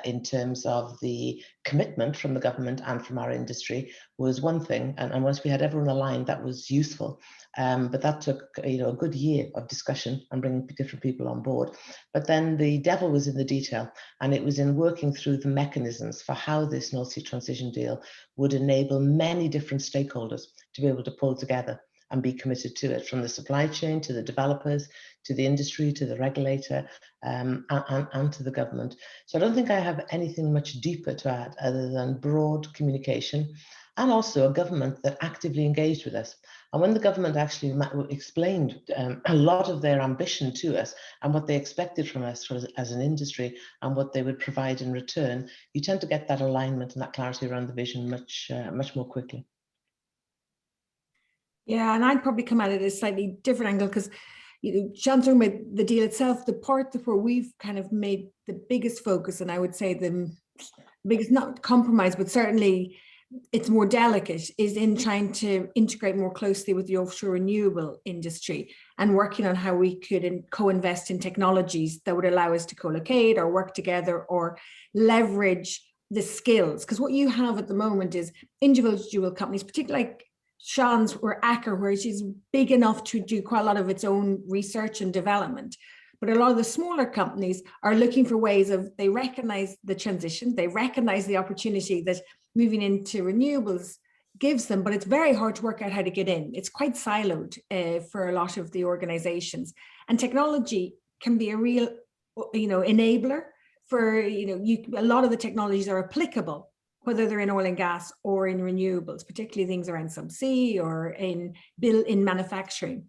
in terms of the commitment from the government and from our industry was one thing. And once we had everyone aligned, that was useful. But that took a good year of discussion and bringing different people on board. But then the devil was in the detail, and it was in working through the mechanisms for how this North Sea transition deal would enable many different stakeholders to be able to pull together and be committed to it, from the supply chain to the developers, to the industry, to the regulator, and to the government. So I don't think I have anything much deeper to add other than broad communication, and also a government that actively engaged with us. And when the government actually explained a lot of their ambition to us and what they expected from us as an industry and what they would provide in return, you tend to get that alignment and that clarity around the vision much more quickly. Yeah, and I'd probably come at it at a slightly different angle, because Sean's talking about the deal itself, the part where we've kind of made the biggest focus, and I would say the biggest, not compromise, but certainly it's more delicate, is in trying to integrate more closely with the offshore renewable industry and working on how we could co-invest in technologies that would allow us to co-locate or work together or leverage the skills. Because what you have at the moment is individual companies, particularly like Sean's or Aker, where she's big enough to do quite a lot of its own research and development. But a lot of the smaller companies are looking for ways of, they recognize the transition, they recognize the opportunity that moving into renewables gives them, but it's very hard to work out how to get in. It's quite siloed for a lot of the organizations. And technology can be a real, enabler for, a lot of the technologies are applicable, whether they're in oil and gas or in renewables, particularly things around subsea or in manufacturing.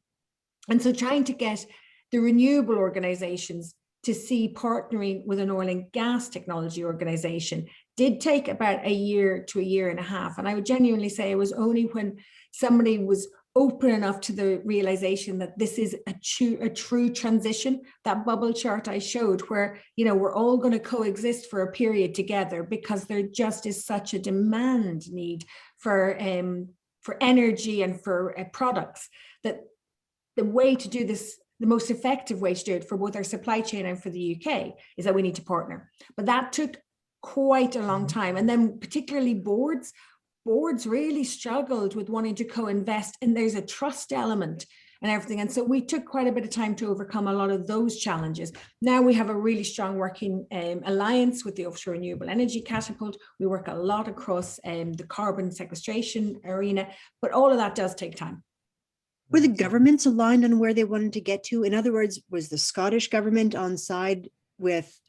And so trying to get the renewable organizations to see partnering with an oil and gas technology organization did take about a year to a year and a half. And I would genuinely say it was only when somebody was open enough to the realization that this is a true transition, that bubble chart I showed, where we're all going to coexist for a period together, because there just is such a demand need for energy and for products, that the way to do this, the most effective way to do it for both our supply chain and for the UK, is that we need to partner. But that took quite a long time. And then particularly boards really struggled with wanting to co-invest, and there's a trust element and everything. And so we took quite a bit of time to overcome a lot of those challenges. Now we have a really strong working alliance with the Offshore Renewable Energy Catapult. We work a lot across the carbon sequestration arena, but all of that does take time. Were the governments aligned on where they wanted to get to? In other words, was the Scottish government on side with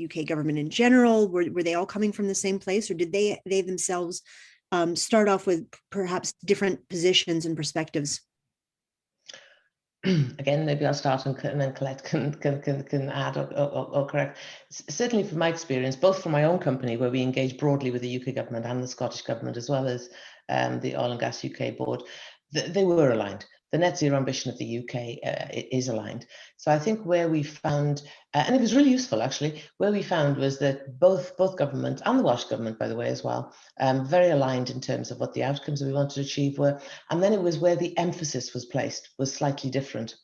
UK government in general? Were they all coming from the same place, or did they themselves start off with perhaps different positions and perspectives. Again, maybe I'll start and then Colette can add or correct. Certainly from my experience, both from my own company, where we engage broadly with the UK government and the Scottish government, as well as the Oil and Gas UK board, they were aligned. The net zero ambition of the UK is aligned. So I think where we found, and it was really useful actually, where we found was that both government and the Welsh government, by the way, as well, very aligned in terms of what the outcomes that we wanted to achieve were. And then it was where the emphasis was placed was slightly different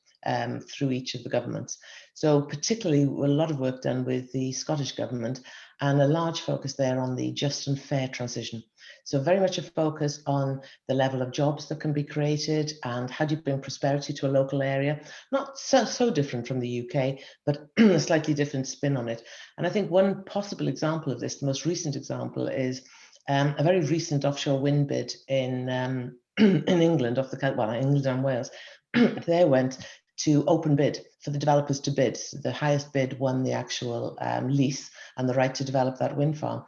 through each of the governments. So particularly a lot of work done with the Scottish government and a large focus there on the just and fair transition. So very much a focus on the level of jobs that can be created and how do you bring prosperity to a local area. Not so different from the UK, but a slightly different spin on it. And I think one possible example of this, the most recent example, is a very recent offshore wind bid in England, England and Wales. They went to open bid for the developers to bid. So the highest bid won the actual lease and the right to develop that wind farm.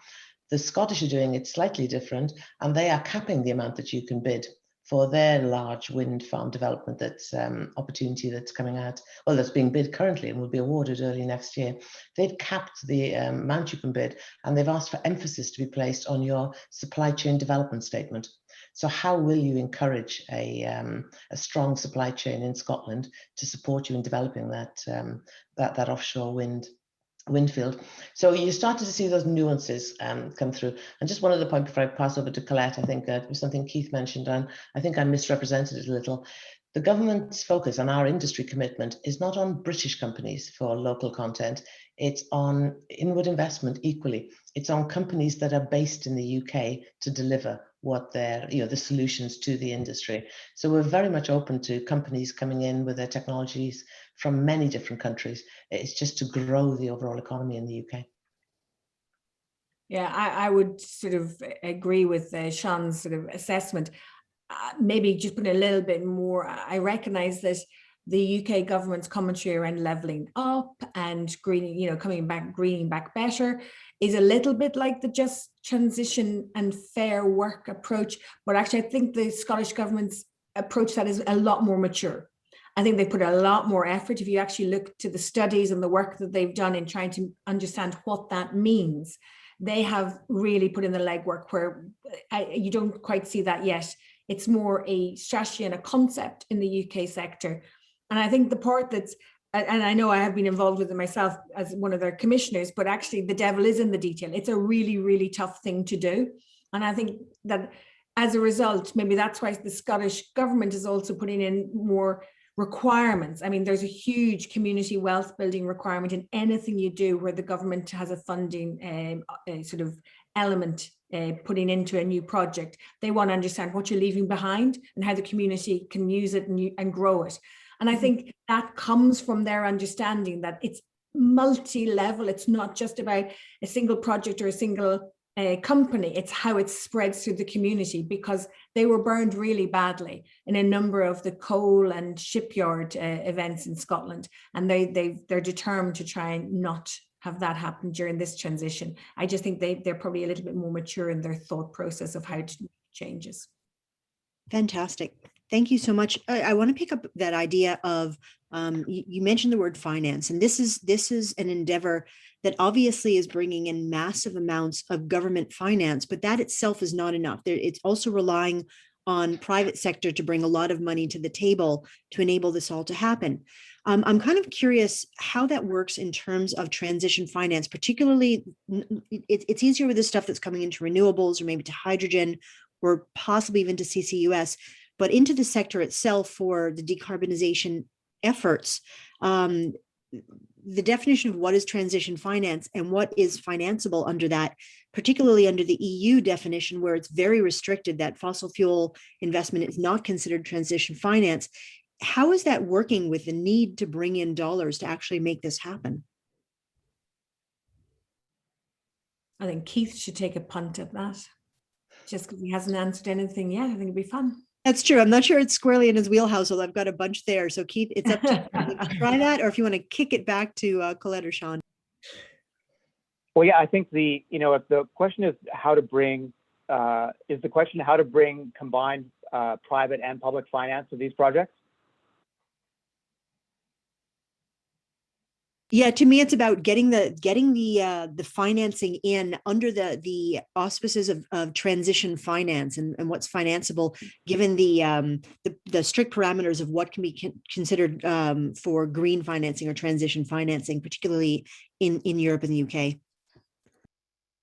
The Scottish are doing it slightly different, and they are capping the amount that you can bid for their large wind farm development. That's opportunity that's coming out, well, that's being bid currently and will be awarded early next year. They've capped the amount you can bid, and they've asked for emphasis to be placed on your supply chain development statement. So how will you encourage a strong supply chain in Scotland to support you in developing that offshore wind field? So you started to see those nuances come through. And just one other point before I pass over to Colette, I think it was something Keith mentioned, and I think I misrepresented it a little. The government's focus on our industry commitment is not on British companies for local content. It's on inward investment equally. It's on companies that are based in the UK to deliver what their, the solutions to the industry. So we're very much open to companies coming in with their technologies from many different countries. It's just to grow the overall economy in the UK. Yeah, I would sort of agree with Sean's sort of assessment. Maybe just put a little bit more. I recognize that the UK government's commentary around levelling up and greening, coming back, greening back better is a little bit like the just transition and fair work approach. But actually, I think the Scottish government's approach to that is a lot more mature. I think they put a lot more effort. If you actually look to the studies and the work that they've done in trying to understand what that means, they have really put in the legwork where you don't quite see that yet. It's more a strategy and a concept in the UK sector. And I think the part that's, and I know I have been involved with it myself as one of their commissioners, but actually the devil is in the detail. It's a really, really tough thing to do. And I think that as a result, maybe that's why the Scottish government is also putting in more requirements. I mean, there's a huge community wealth building requirement in anything you do where the government has a funding sort of element putting into a new project. They want to understand what you're leaving behind and how the community can use it and grow it. And I think that comes from their understanding that it's multi-level. It's not just about a single project or a single company. It's how it spreads through the community, because they were burned really badly in a number of the coal and shipyard events in Scotland. And they're determined to try and not have that happen during this transition. I just think they're probably a little bit more mature in their thought process of how to make changes. Fantastic. Thank you so much. I want to pick up that idea of, you mentioned the word finance, and this is an endeavor that obviously is bringing in massive amounts of government finance, but that itself is not enough. It's also relying on private sector to bring a lot of money to the table to enable this all to happen. I'm kind of curious how that works in terms of transition finance, particularly it's easier with the stuff that's coming into renewables or maybe to hydrogen or possibly even to CCUS, but into the sector itself for the decarbonization efforts. The definition of what is transition finance and what is financeable under that, particularly under the EU definition, where it's very restricted that fossil fuel investment is not considered transition finance. How is that working with the need to bring in dollars to actually make this happen? I think Keith should take a punt at that, just because he hasn't answered anything yet. I think it'd be fun. That's true. I'm not sure it's squarely in his wheelhouse, although I've got a bunch there. So Keith, it's up to you to try that, or if you want to kick it back to Colette or Sean. Well, yeah, I think if the question is how to bring is the question how to bring combined private and public finance to these projects? Yeah, to me, it's about getting the financing in under the auspices of transition finance and what's financeable, given the strict parameters of what can be considered for green financing or transition financing, particularly in Europe and the UK.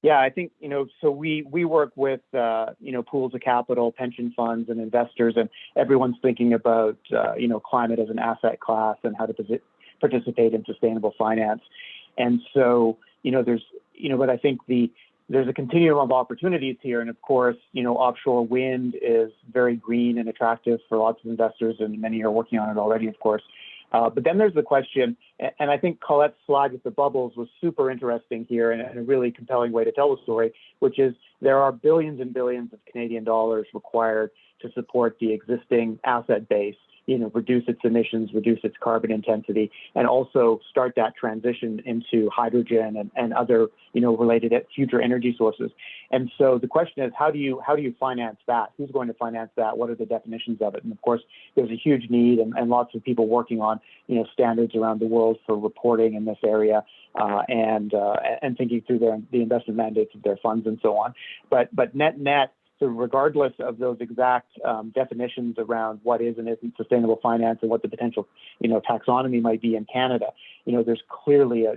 Yeah, I think, so we work with, pools of capital, pension funds and investors, and everyone's thinking about, climate as an asset class and how to participate in sustainable finance. And so, but I think there's a continuum of opportunities here. And of course, offshore wind is very green and attractive for lots of investors, and many are working on it already, of course. But then there's the question, and I think Colette's slide with the bubbles was super interesting here and a really compelling way to tell the story, which is there are billions and billions of Canadian dollars required to support the existing asset base, reduce its emissions, reduce its carbon intensity, and also start that transition into hydrogen and other, related future energy sources. And so the question is, how do you finance that? Who's going to finance that? What are the definitions of it? And of course, there's a huge need and lots of people working on, standards around the world for reporting in this area and thinking through the investment mandates of their funds and so on. But net. So regardless of those exact definitions around what is and isn't sustainable finance and what the potential, taxonomy might be in Canada, there's clearly a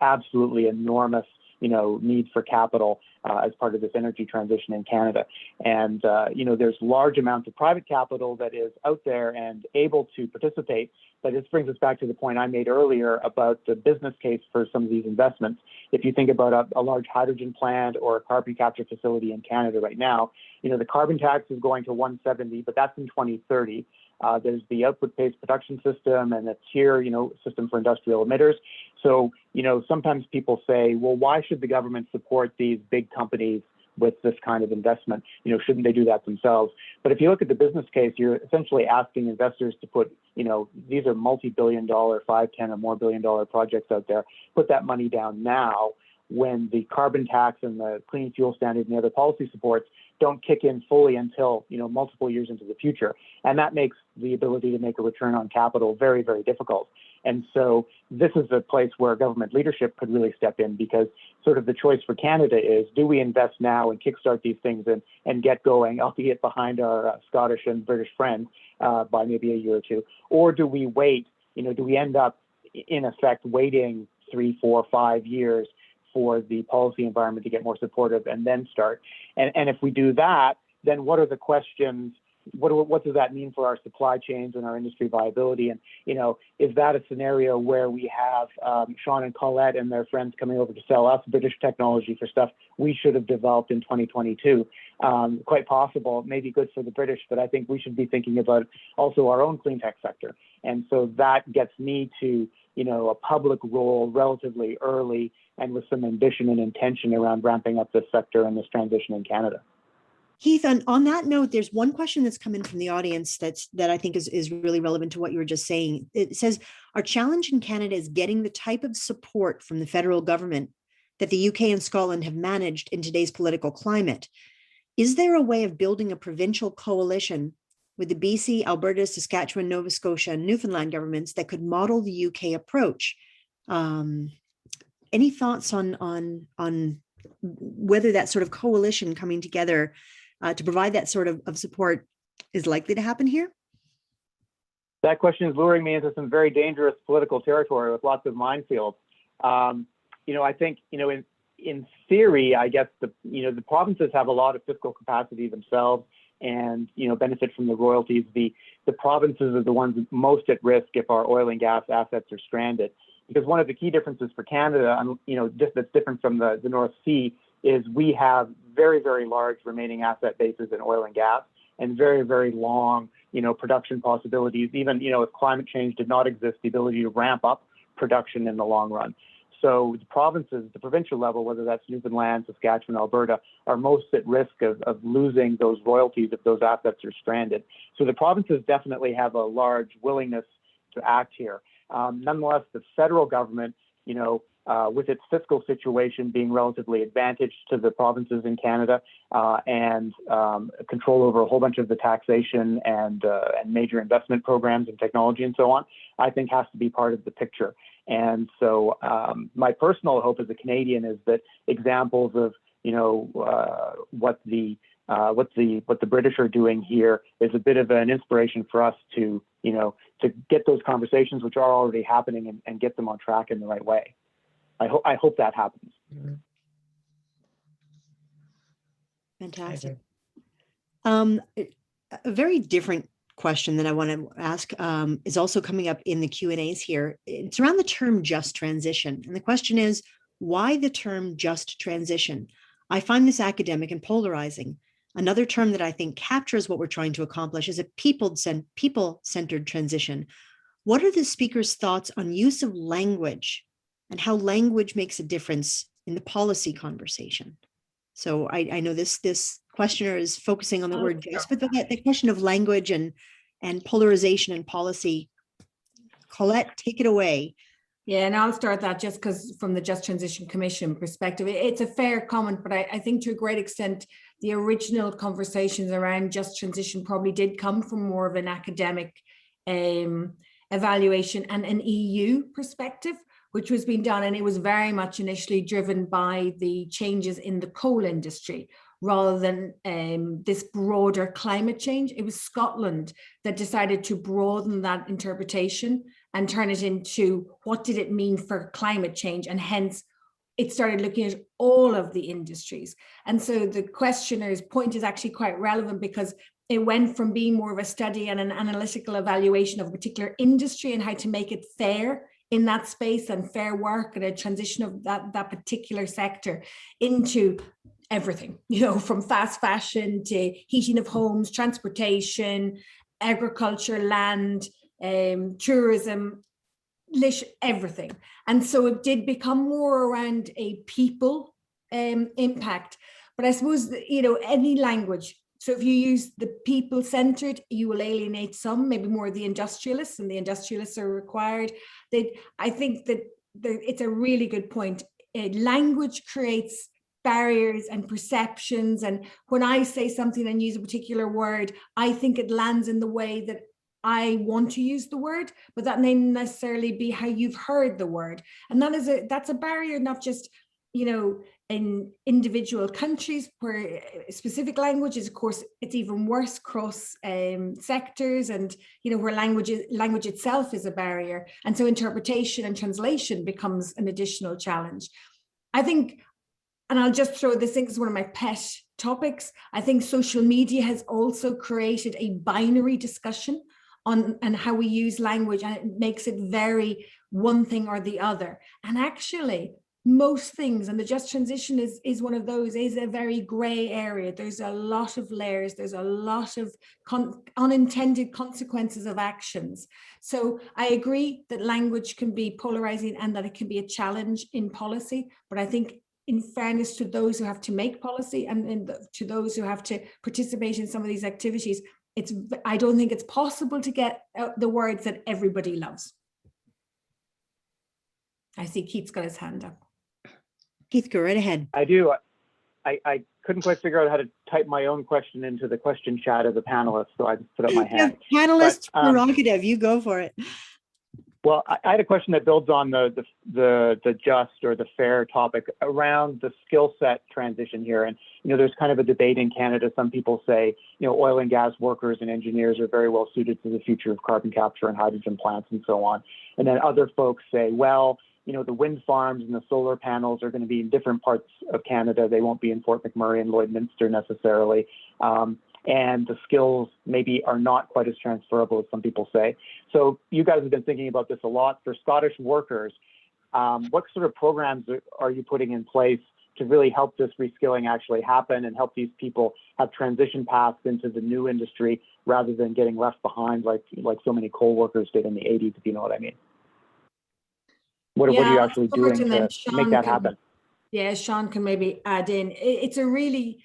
absolutely enormous, need for capital as part of this energy transition in Canada. And, there's large amounts of private capital that is out there and able to participate. But this brings us back to the point I made earlier about the business case for some of these investments. If you think about a large hydrogen plant or a carbon capture facility in Canada right now, the carbon tax is going to 170, but that's in 2030. There's the output-based production system and a tier, system for industrial emitters. So, sometimes people say, well, why should the government support these big companies with this kind of investment? Shouldn't they do that themselves? But if you look at the business case, you're essentially asking investors to put, these are multi-billion dollar, 5, 10 or more billion dollar projects out there, put that money down now when the carbon tax and the clean fuel standard and the other policy supports don't kick in fully until, multiple years into the future. And that makes the ability to make a return on capital very, very difficult. And so this is a place where government leadership could really step in, because sort of the choice for Canada is, do we invest now and kickstart these things and get going, albeit behind our Scottish and British friends by maybe a year or two, or do we wait, do we end up in effect waiting 3, 4, 5 years for the policy environment to get more supportive and then start? And if we do that, then what are the questions? What does that mean for our supply chains and our industry viability? And, is that a scenario where we have Sean and Colette and their friends coming over to sell us British technology for stuff we should have developed in 2022? Quite possible, maybe good for the British, but I think we should be thinking about also our own clean tech sector. And so that gets me to, a public role relatively early and with some ambition and intention around ramping up this sector and this transition in Canada. Heath, on that note, there's one question that's come in from the audience that I think is really relevant to what you were just saying. It says, our challenge in Canada is getting the type of support from the federal government that the UK and Scotland have managed in today's political climate. Is there a way of building a provincial coalition with the BC, Alberta, Saskatchewan, Nova Scotia, and Newfoundland governments that could model the UK approach? Any thoughts on whether that sort of coalition coming together to provide that sort of support is likely to happen here? That question is luring me into some very dangerous political territory with lots of minefields. I think, in theory, I guess the provinces have a lot of fiscal capacity themselves and, benefit from the royalties. The provinces are the ones most at risk if our oil and gas assets are stranded. Because one of the key differences for Canada, just that's different from the North Sea, is we have very, very large remaining asset bases in oil and gas and very, very long, production possibilities. Even, if climate change did not exist, the ability to ramp up production in the long run. So the provinces, the provincial level, whether that's Newfoundland, Saskatchewan, Alberta, are most at risk of losing those royalties if those assets are stranded. So the provinces definitely have a large willingness to act here. Nonetheless, the federal government, with its fiscal situation being relatively advantaged to the provinces in Canada and control over a whole bunch of the taxation and major investment programs and technology and so on, I think has to be part of the picture. And so my personal hope as a Canadian is that examples of, what the British are doing here is a bit of an inspiration for us to, to get those conversations, which are already happening, and get them on track in the right way. I hope that happens. Fantastic. A very different question that I want to ask is also coming up in the Q&As here. It's around the term just transition. And the question is, why the term just transition? I find this academic and polarizing. Another term that I think captures what we're trying to accomplish is a people-centered transition. What are the speaker's thoughts on use of language and how language makes a difference in the policy conversation? So I know this questioner is focusing on the word just, but the question of language and polarization and policy. Colette, take it away. Yeah, and I'll start that just because from the Just Transition Commission perspective, it's a fair comment, but I think to a great extent, the original conversations around just transition probably did come from more of an academic evaluation and an EU perspective, which was being done. And it was very much initially driven by the changes in the coal industry rather than this broader climate change. It was Scotland that decided to broaden that interpretation and turn it into what did it mean for climate change, and hence it started looking at all of the industries. And so the questioner's point is actually quite relevant because it went from being more of a study and an analytical evaluation of a particular industry and how to make it fair in that space and fair work and a transition of that particular sector into everything, from fast fashion to heating of homes, transportation, agriculture, land, tourism, everything. And so it did become more around a people impact. But I suppose, any language, so if you use the people-centered, you will alienate some, maybe more the industrialists, and the industrialists are required. I think that it's a really good point. Language creates barriers and perceptions. And when I say something and use a particular word, I think it lands in the way that I want to use the word, but that may necessarily be how you've heard the word. And that's a barrier, not just, in individual countries where specific languages, of course, it's even worse across sectors and, where language itself is a barrier. And so interpretation and translation becomes an additional challenge. I think, and I'll just throw this in as one of my pet topics, I think social media has also created a binary discussion on and how we use language, and it makes it very one thing or the other. And actually, most things, and the just transition is one of those, is a very gray area. There's a lot of layers. There's a lot of unintended consequences of actions. So I agree that language can be polarizing and that it can be a challenge in policy. But I think in fairness to those who have to make policy and to those who have to participate in some of these activities, I don't think it's possible to get the words that everybody loves. I see Keith's got his hand up. Keith, go right ahead. I do. I couldn't quite figure out how to type my own question into the question chat as a panelist, so I just put up my hand. Panelist prerogative, you go for it. Well, I had a question that builds on the just or the fair topic around the skill set transition here. And, there's kind of a debate in Canada. Some people say, oil and gas workers and engineers are very well suited to the future of carbon capture and hydrogen plants and so on. And then other folks say, well, the wind farms and the solar panels are going to be in different parts of Canada. They won't be in Fort McMurray and Lloydminster necessarily. And the skills maybe are not quite as transferable as some people say. So you guys have been thinking about this a lot. For Scottish workers, what sort of programs are you putting in place to really help this reskilling actually happen and help these people have transition paths into the new industry rather than getting left behind like so many coal workers did in the 80s, if you know what I mean? What are you actually doing to make that happen? Yeah, Sean can maybe add in. It's a really,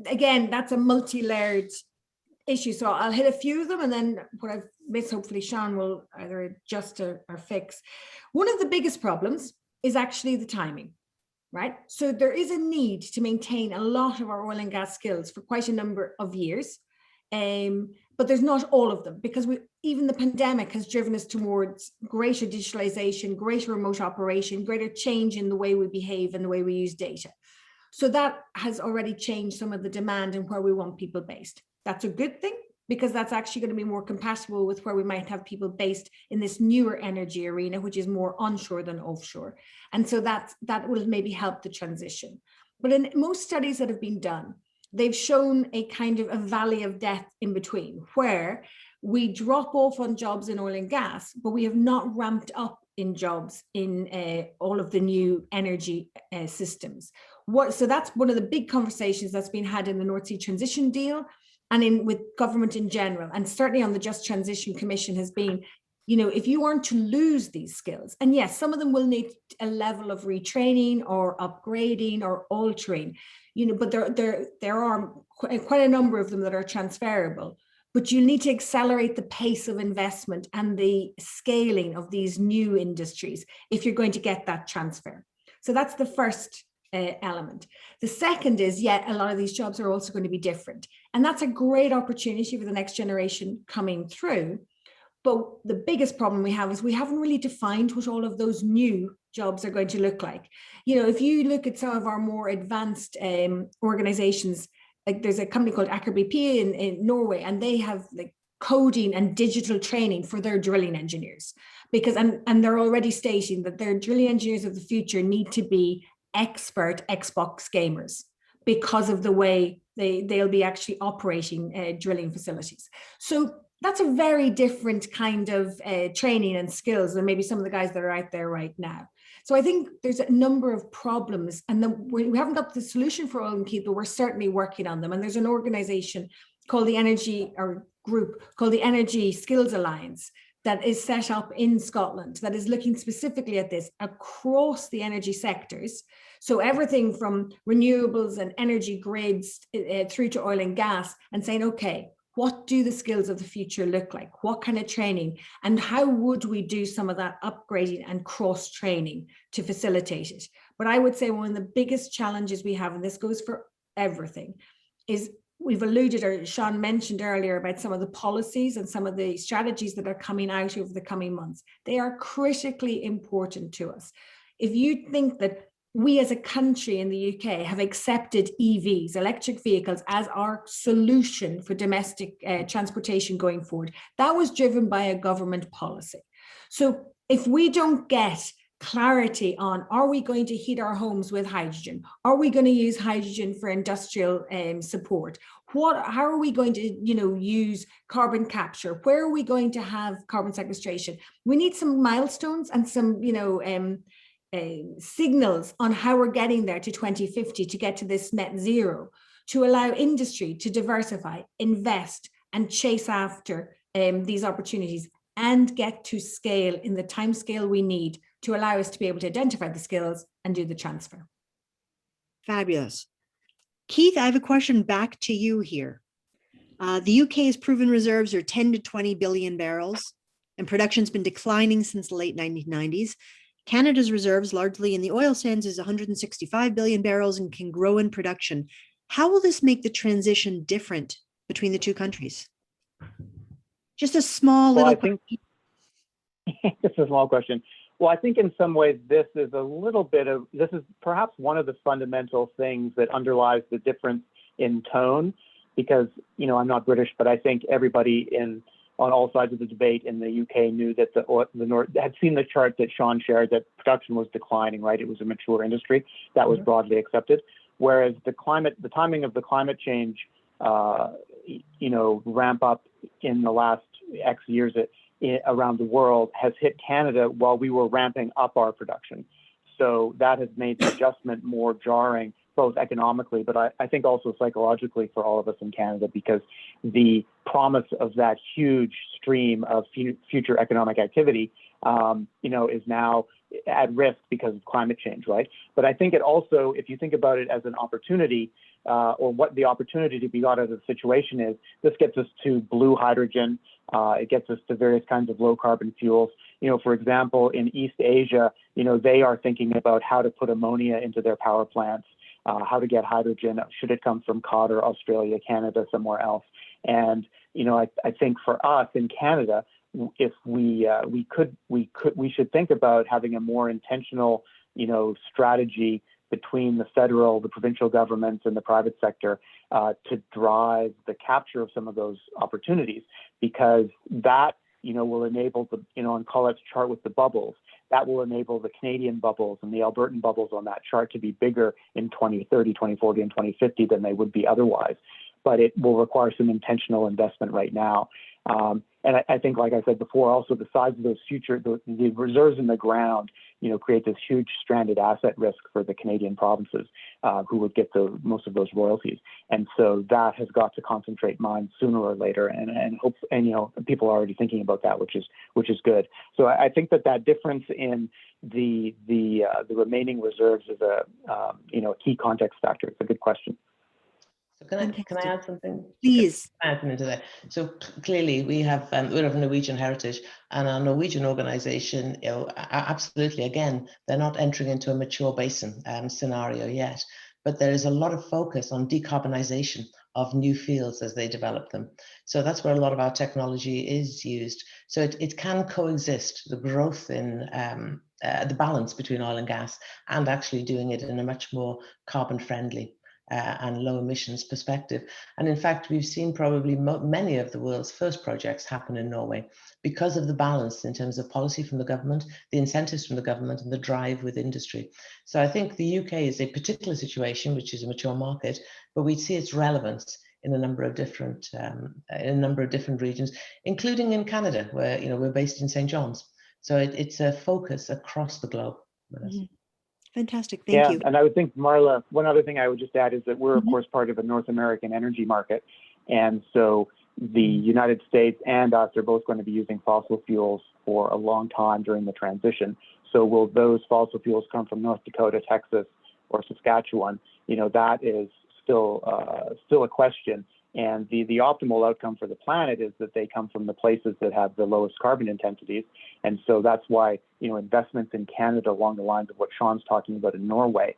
again, that's a multi-layered issue. So I'll hit a few of them, and then what I've missed, hopefully Sean will either adjust or fix. One of the biggest problems is actually the timing, right? So there is a need to maintain a lot of our oil and gas skills for quite a number of years. But there's not all of them, because even the pandemic has driven us towards greater digitalization, greater remote operation, greater change in the way we behave and the way we use data. So that has already changed some of the demand and where we want people based. That's a good thing, because that's actually going to be more compatible with where we might have people based in this newer energy arena, which is more onshore than offshore. And so that will maybe help the transition. But in most studies that have been done, they've shown a kind of a valley of death in between, where we drop off on jobs in oil and gas, but we have not ramped up in jobs in all of the new energy systems. So that's one of the big conversations that's been had in the North Sea Transition Deal and with government in general, and certainly on the Just Transition Commission, has been, you know, if you aren't to lose these skills, and yes, some of them will need a level of retraining or upgrading or altering, you know, but there are quite a number of them that are transferable. But you need to accelerate the pace of investment and the scaling of these new industries if you're going to get that transfer. So that's the first element. The second is, a lot of these jobs are also going to be different. And that's a great opportunity for the next generation coming through. But the biggest problem we have is we haven't really defined what all of those new jobs are going to look like. You know, if you look at some of our more advanced organizations, like there's a company called Aker in Norway, and they have like coding and digital training for their drilling engineers, because and they're already stating that their drilling engineers of the future need to be expert Xbox gamers because of the way they'll be actually operating drilling facilities. So that's a very different kind of training and skills than maybe some of the guys that are out there right now. So I think there's a number of problems, and we haven't got the solution for all of them, but we're certainly working on them. And there's an organization called group called the Energy Skills Alliance that is set up in Scotland that is looking specifically at this across the energy sectors. So everything from renewables and energy grids through to oil and gas, and saying, okay, what do the skills of the future look like? What kind of training? And how would we do some of that upgrading and cross training to facilitate it? But I would say one of the biggest challenges we have, and this goes for everything, is we've alluded, or Sean mentioned earlier, about some of the policies and some of the strategies that are coming out over the coming months. They are critically important to us. If you think that we as a country in the UK have accepted EVs, electric vehicles, as our solution for domestic transportation going forward, that was driven by a government policy. So if we don't get clarity on, are we going to heat our homes with hydrogen? Are we going to use hydrogen for industrial support? How are we going to, use carbon capture? Where are we going to have carbon sequestration? We need some milestones and some, signals on how we're getting there to 2050 to get to this net zero, to allow industry to diversify, invest, and chase after these opportunities and get to scale in the time scale we need to allow us to be able to identify the skills and do the transfer. Fabulous. Keith, I have a question back to you here. The UK's proven reserves are 10 to 20 billion barrels, and production's been declining since the late 1990s. Canada's reserves, largely in the oil sands, is 165 billion barrels and can grow in production. How will this make the transition different between the two countries? Just a small little question. This is a small question. Well, I think in some ways this is perhaps one of the fundamental things that underlies the difference in tone, because, I'm not British, but I think everybody on all sides of the debate in the UK knew that the North had seen the chart that Sean shared, that production was declining, right? It was a mature industry that was broadly accepted. Whereas the timing of the climate change, ramp up in the last X years around the world has hit Canada while we were ramping up our production. So that has made the adjustment more jarring, both economically, but I think also psychologically for all of us in Canada, because the promise of that huge stream of future economic activity, is now at risk because of climate change, right? But I think it also, if you think about it as an opportunity, or what the opportunity to be got out of the situation is, this gets us to blue hydrogen. It gets us to various kinds of low carbon fuels. For example, in East Asia, they are thinking about how to put ammonia into their power plants, how to get hydrogen. Should it come from Qatar, Australia, Canada, somewhere else? And I think for us in Canada, if we should think about having a more intentional strategy between the federal, the provincial governments, and the private sector to drive the capture of some of those opportunities, because that will enable on Colette's chart with the bubbles, that will enable the Canadian bubbles and the Albertan bubbles on that chart to be bigger in 2030, 2040, and 2050 than they would be otherwise. But it will require some intentional investment right now. And I think, like I said before, also the size of those the reserves in the ground, create this huge stranded asset risk for the Canadian provinces who would get most of those royalties. And so that has got to concentrate mines sooner or later. And people are already thinking about that, which is good. So I think that difference in the remaining reserves is a key context factor. It's a good question. So can I add something? Please. Add into that. So clearly we have Norwegian heritage, and our Norwegian organization, absolutely, again, they're not entering into a mature basin scenario yet, but there is a lot of focus on decarbonization of new fields as they develop them. So that's where a lot of our technology is used. So it can coexist, the growth in the balance between oil and gas, and actually doing it in a much more carbon friendly and low emissions perspective. And in fact, we've seen probably many of the world's first projects happen in Norway because of the balance in terms of policy from the government, the incentives from the government, and the drive with industry. So I think the UK is a particular situation, which is a mature market, but we see its relevance in a number of different regions, including in Canada, where we're based in St. John's. So it's a focus across the globe. Mm-hmm. Fantastic, thank you. And I would think, Marla, one other thing I would just add is that we're, of course, part of a North American energy market. And so the United States and us are both going to be using fossil fuels for a long time during the transition. So will those fossil fuels come from North Dakota, Texas, or Saskatchewan? That is still a question. And the optimal outcome for the planet is that they come from the places that have the lowest carbon intensities. And so that's why, investments in Canada along the lines of what Sean's talking about in Norway,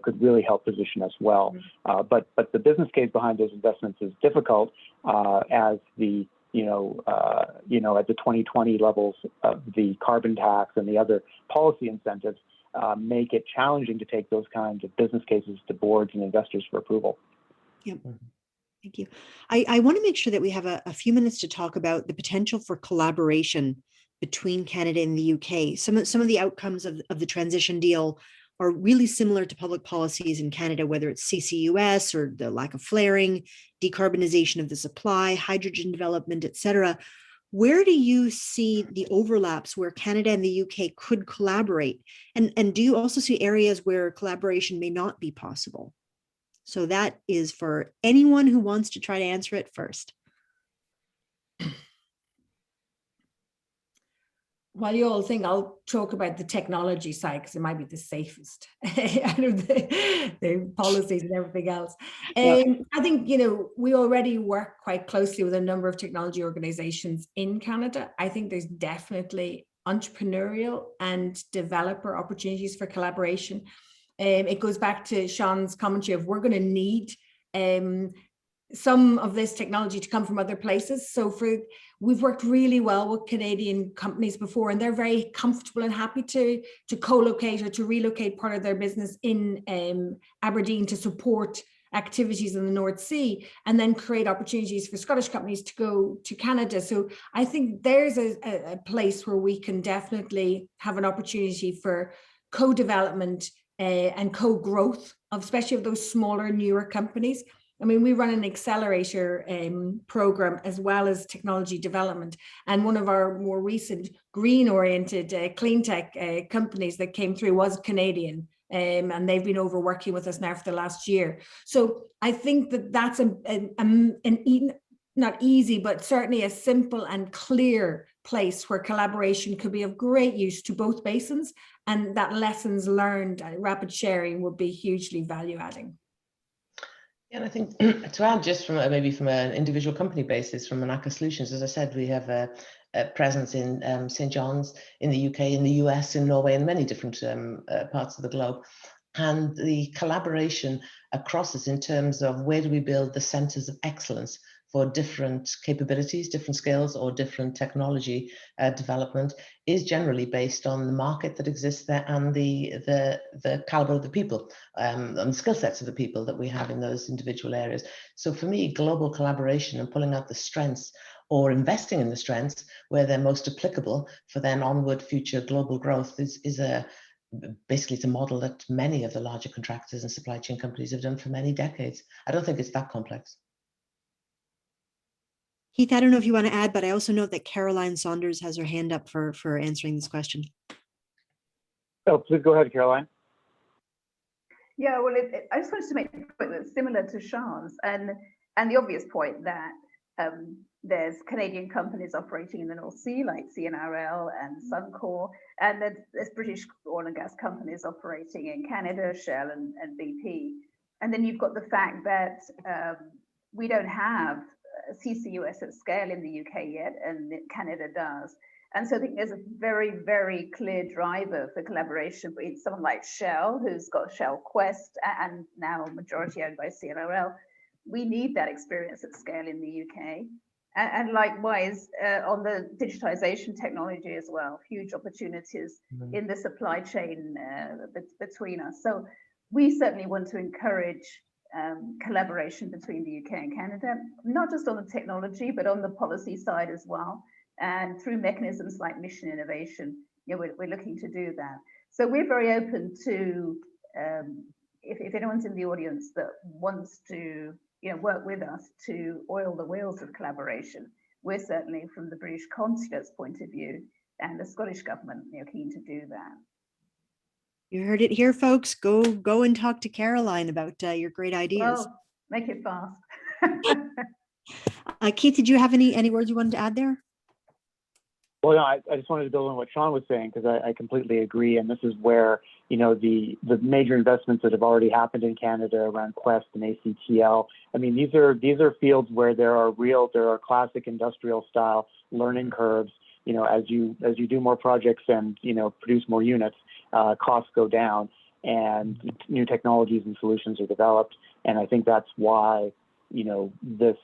could really help position us well. But the business case behind those investments is difficult as the, at the 2020 levels of the carbon tax and the other policy incentives make it challenging to take those kinds of business cases to boards and investors for approval. Yep. Thank you. I want to make sure that we have a few minutes to talk about the potential for collaboration between Canada and the UK. Some of the outcomes of the transition deal are really similar to public policies in Canada, whether it's CCUS or the lack of flaring, decarbonization of the supply, hydrogen development, et cetera. Where do you see the overlaps where Canada and the UK could collaborate? And do you also see areas where collaboration may not be possible? So that is for anyone who wants to try to answer it first. While you all think, I'll talk about the technology side because it might be the safest out of the policies and everything else. I think, we already work quite closely with a number of technology organizations in Canada. I think there's definitely entrepreneurial and developer opportunities for collaboration. It goes back to Sean's commentary of we're going to need some of this technology to come from other places. So we've worked really well with Canadian companies before, and they're very comfortable and happy to co-locate or to relocate part of their business in Aberdeen to support activities in the North Sea, and then create opportunities for Scottish companies to go to Canada. So I think there's a place where we can definitely have an opportunity for co-development and co-growth of especially of those smaller, newer companies. I mean, we run an accelerator program as well as technology development. And one of our more recent green-oriented Cleantech companies that came through was Canadian. And they've been over working with us now for the last year. So I think that's not easy, but certainly a simple and clear place where collaboration could be of great use to both basins, and that lessons learned, rapid sharing would be hugely value adding. Yeah, and I think to add just from maybe from an individual company basis, from an Aker Solutions, as I said, we have a presence in St. John's, in the UK, in the US, in Norway, and many different parts of the globe. And the collaboration across us in terms of where do we build the centres of excellence for different capabilities, different skills, or different technology development is generally based on the market that exists there and the caliber of the people and the skill sets of the people that we have in those individual areas. So for me, global collaboration and pulling out the strengths or investing in the strengths where they're most applicable for then onward future global growth is basically it's a model that many of the larger contractors and supply chain companies have done for many decades. I don't think it's that complex. Keith, I don't know if you want to add, but I also know that Caroline Saunders has her hand up for answering this question. Oh, please go ahead, Caroline. Yeah, well, I just wanted to make a point that's similar to Sean's and the obvious point that there's Canadian companies operating in the North Sea like Sian and Suncor, and there's British oil and gas companies operating in Canada, Shell and BP. And then you've got the fact that we don't have CCUS at scale in the UK yet, and Canada does. And so I think there's a very, very clear driver for collaboration with someone like Shell, who's got Shell Quest and now majority owned by CNRL. We need that experience at scale in the UK. And likewise, on the digitization technology as well, huge opportunities in the supply chain between us. So we certainly want to encourage collaboration between the UK and Canada, not just on the technology, but on the policy side as well. And through mechanisms like mission innovation, we're looking to do that. So we're very open to, if anyone's in the audience that wants to work with us to oil the wheels of collaboration, we're certainly, from the British Consulate's point of view and the Scottish government, keen to do that. You heard it here, folks. Go and talk to Caroline about your great ideas. Well, make it fast. Keith, did you have any words you wanted to add there? Well, no, I just wanted to build on what Sean was saying, because I completely agree. And this is where, the major investments that have already happened in Canada around Quest and ACTL. I mean, these are fields where there are classic industrial style learning curves. As you do more projects and, produce more units, costs go down and new technologies and solutions are developed. And I think that's why, this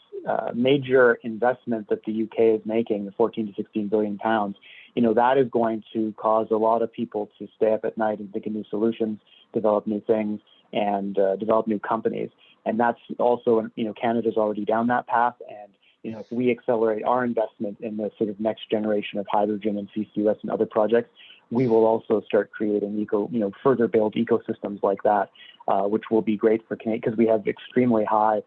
major investment that the UK is making, the 14 to 16 billion pounds, that is going to cause a lot of people to stay up at night and think of new solutions, develop new things, and develop new companies. And that's also, Canada's already down that path. And, if we accelerate our investment in the sort of next generation of hydrogen and CCUS and other projects, we will also start creating further build ecosystems like that, which will be great for Canada, because we have extremely high,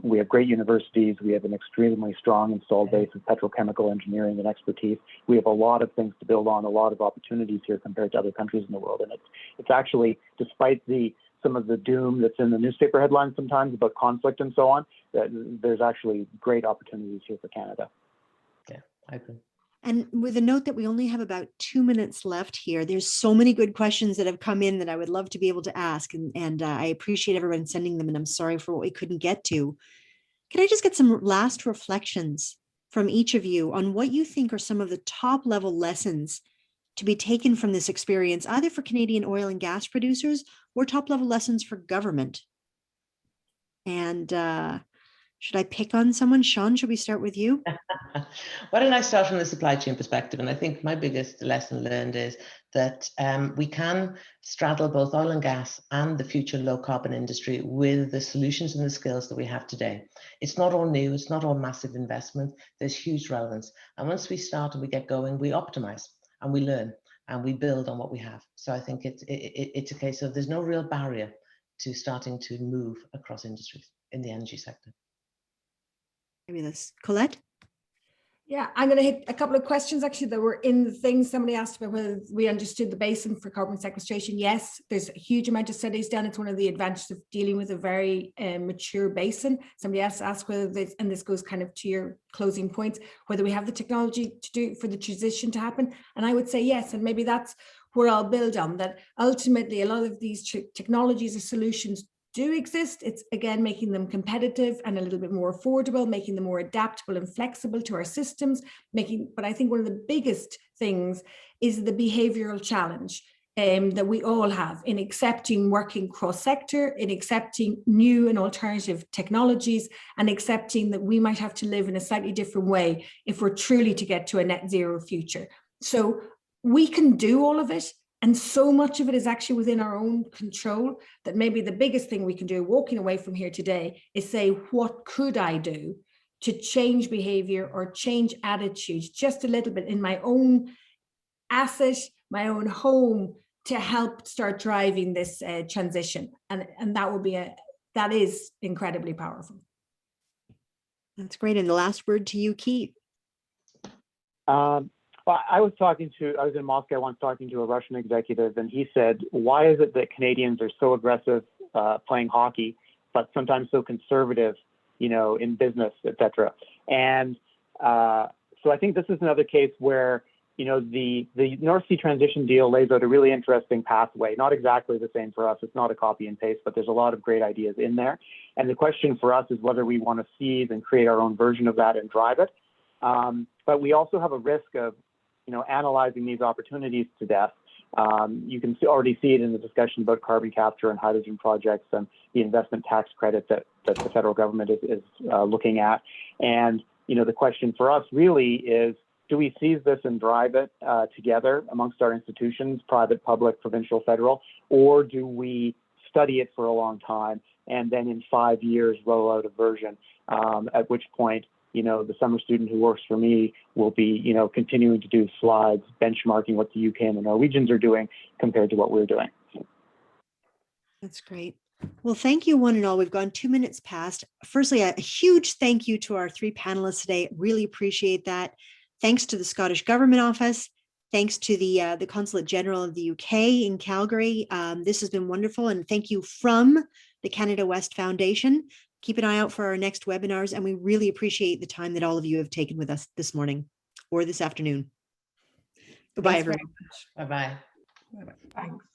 we have great universities. We have an extremely strong installed base of petrochemical engineering and expertise. We have a lot of things to build on, a lot of opportunities here compared to other countries in the world. And it's actually, despite some of the doom that's in the newspaper headlines sometimes about conflict and so on, that there's actually great opportunities here for Canada. Yeah, I agree. And with a note that we only have about 2 minutes left here, there's so many good questions that have come in that I would love to be able to ask. And I appreciate everyone sending them, and I'm sorry for what we couldn't get to. Can I just get some last reflections from each of you on what you think are some of the top level lessons to be taken from this experience, either for Canadian oil and gas producers or top level lessons for government? And should I pick on someone? Sean, should we start with you? Why don't I start from the supply chain perspective? And I think my biggest lesson learned is that we can straddle both oil and gas and the future low carbon industry with the solutions and the skills that we have today. It's not all new, it's not all massive investment, there's huge relevance. And once we start and we get going, we optimize and we learn and we build on what we have. So I think it's a case of there's no real barrier to starting to move across industries in the energy sector. Fabulous. Colette? Yeah, I'm going to hit a couple of questions actually that were in the thing. Somebody asked about whether we understood the basin for carbon sequestration. Yes, there's a huge amount of studies done. It's one of the advantages of dealing with a very mature basin. Somebody else asked whether this, and this goes kind of to your closing points, whether we have the technology to do for the transition to happen. And I would say yes, and maybe that's where I'll build on that. Ultimately, a lot of these technologies or solutions do exist, it's again making them competitive and a little bit more affordable, making them more adaptable and flexible to our systems, but I think one of the biggest things is the behavioral challenge that we all have in accepting working cross-sector, in accepting new and alternative technologies, and accepting that we might have to live in a slightly different way if we're truly to get to a net zero future. So we can do all of it, and so much of it is actually within our own control, that maybe the biggest thing we can do walking away from here today is say, what could I do to change behavior or change attitudes just a little bit in my own asset, my own home, to help start driving this transition. And that is incredibly powerful. That's great. And the last word to you, Keith. Well, I was in Moscow once talking to a Russian executive, and he said, why is it that Canadians are so aggressive playing hockey, but sometimes so conservative, in business, et cetera? And so I think this is another case where, the North Sea transition deal lays out a really interesting pathway, not exactly the same for us. It's not a copy and paste, but there's a lot of great ideas in there. And the question for us is whether we want to seize and create our own version of that and drive it. But we also have a risk of, analyzing these opportunities to death. You can already see it in the discussion about carbon capture and hydrogen projects and the investment tax credit that the federal government is looking at. And, the question for us really is, do we seize this and drive it together amongst our institutions, private, public, provincial, federal, or do we study it for a long time and then in 5 years roll out a version, at which point, the summer student who works for me will be, continuing to do slides, benchmarking what the UK and the Norwegians are doing compared to what we're doing. That's great. Well, thank you one and all. We've gone 2 minutes past. Firstly, a huge thank you to our 3 panelists today. Really appreciate that. Thanks to the Scottish Government Office. Thanks to the Consulate General of the UK in Calgary. This has been wonderful. And thank you from the Canada West Foundation. Keep an eye out for our next webinars, and we really appreciate the time that all of you have taken with us this morning or this afternoon. Goodbye, everyone. Bye-bye. Thanks.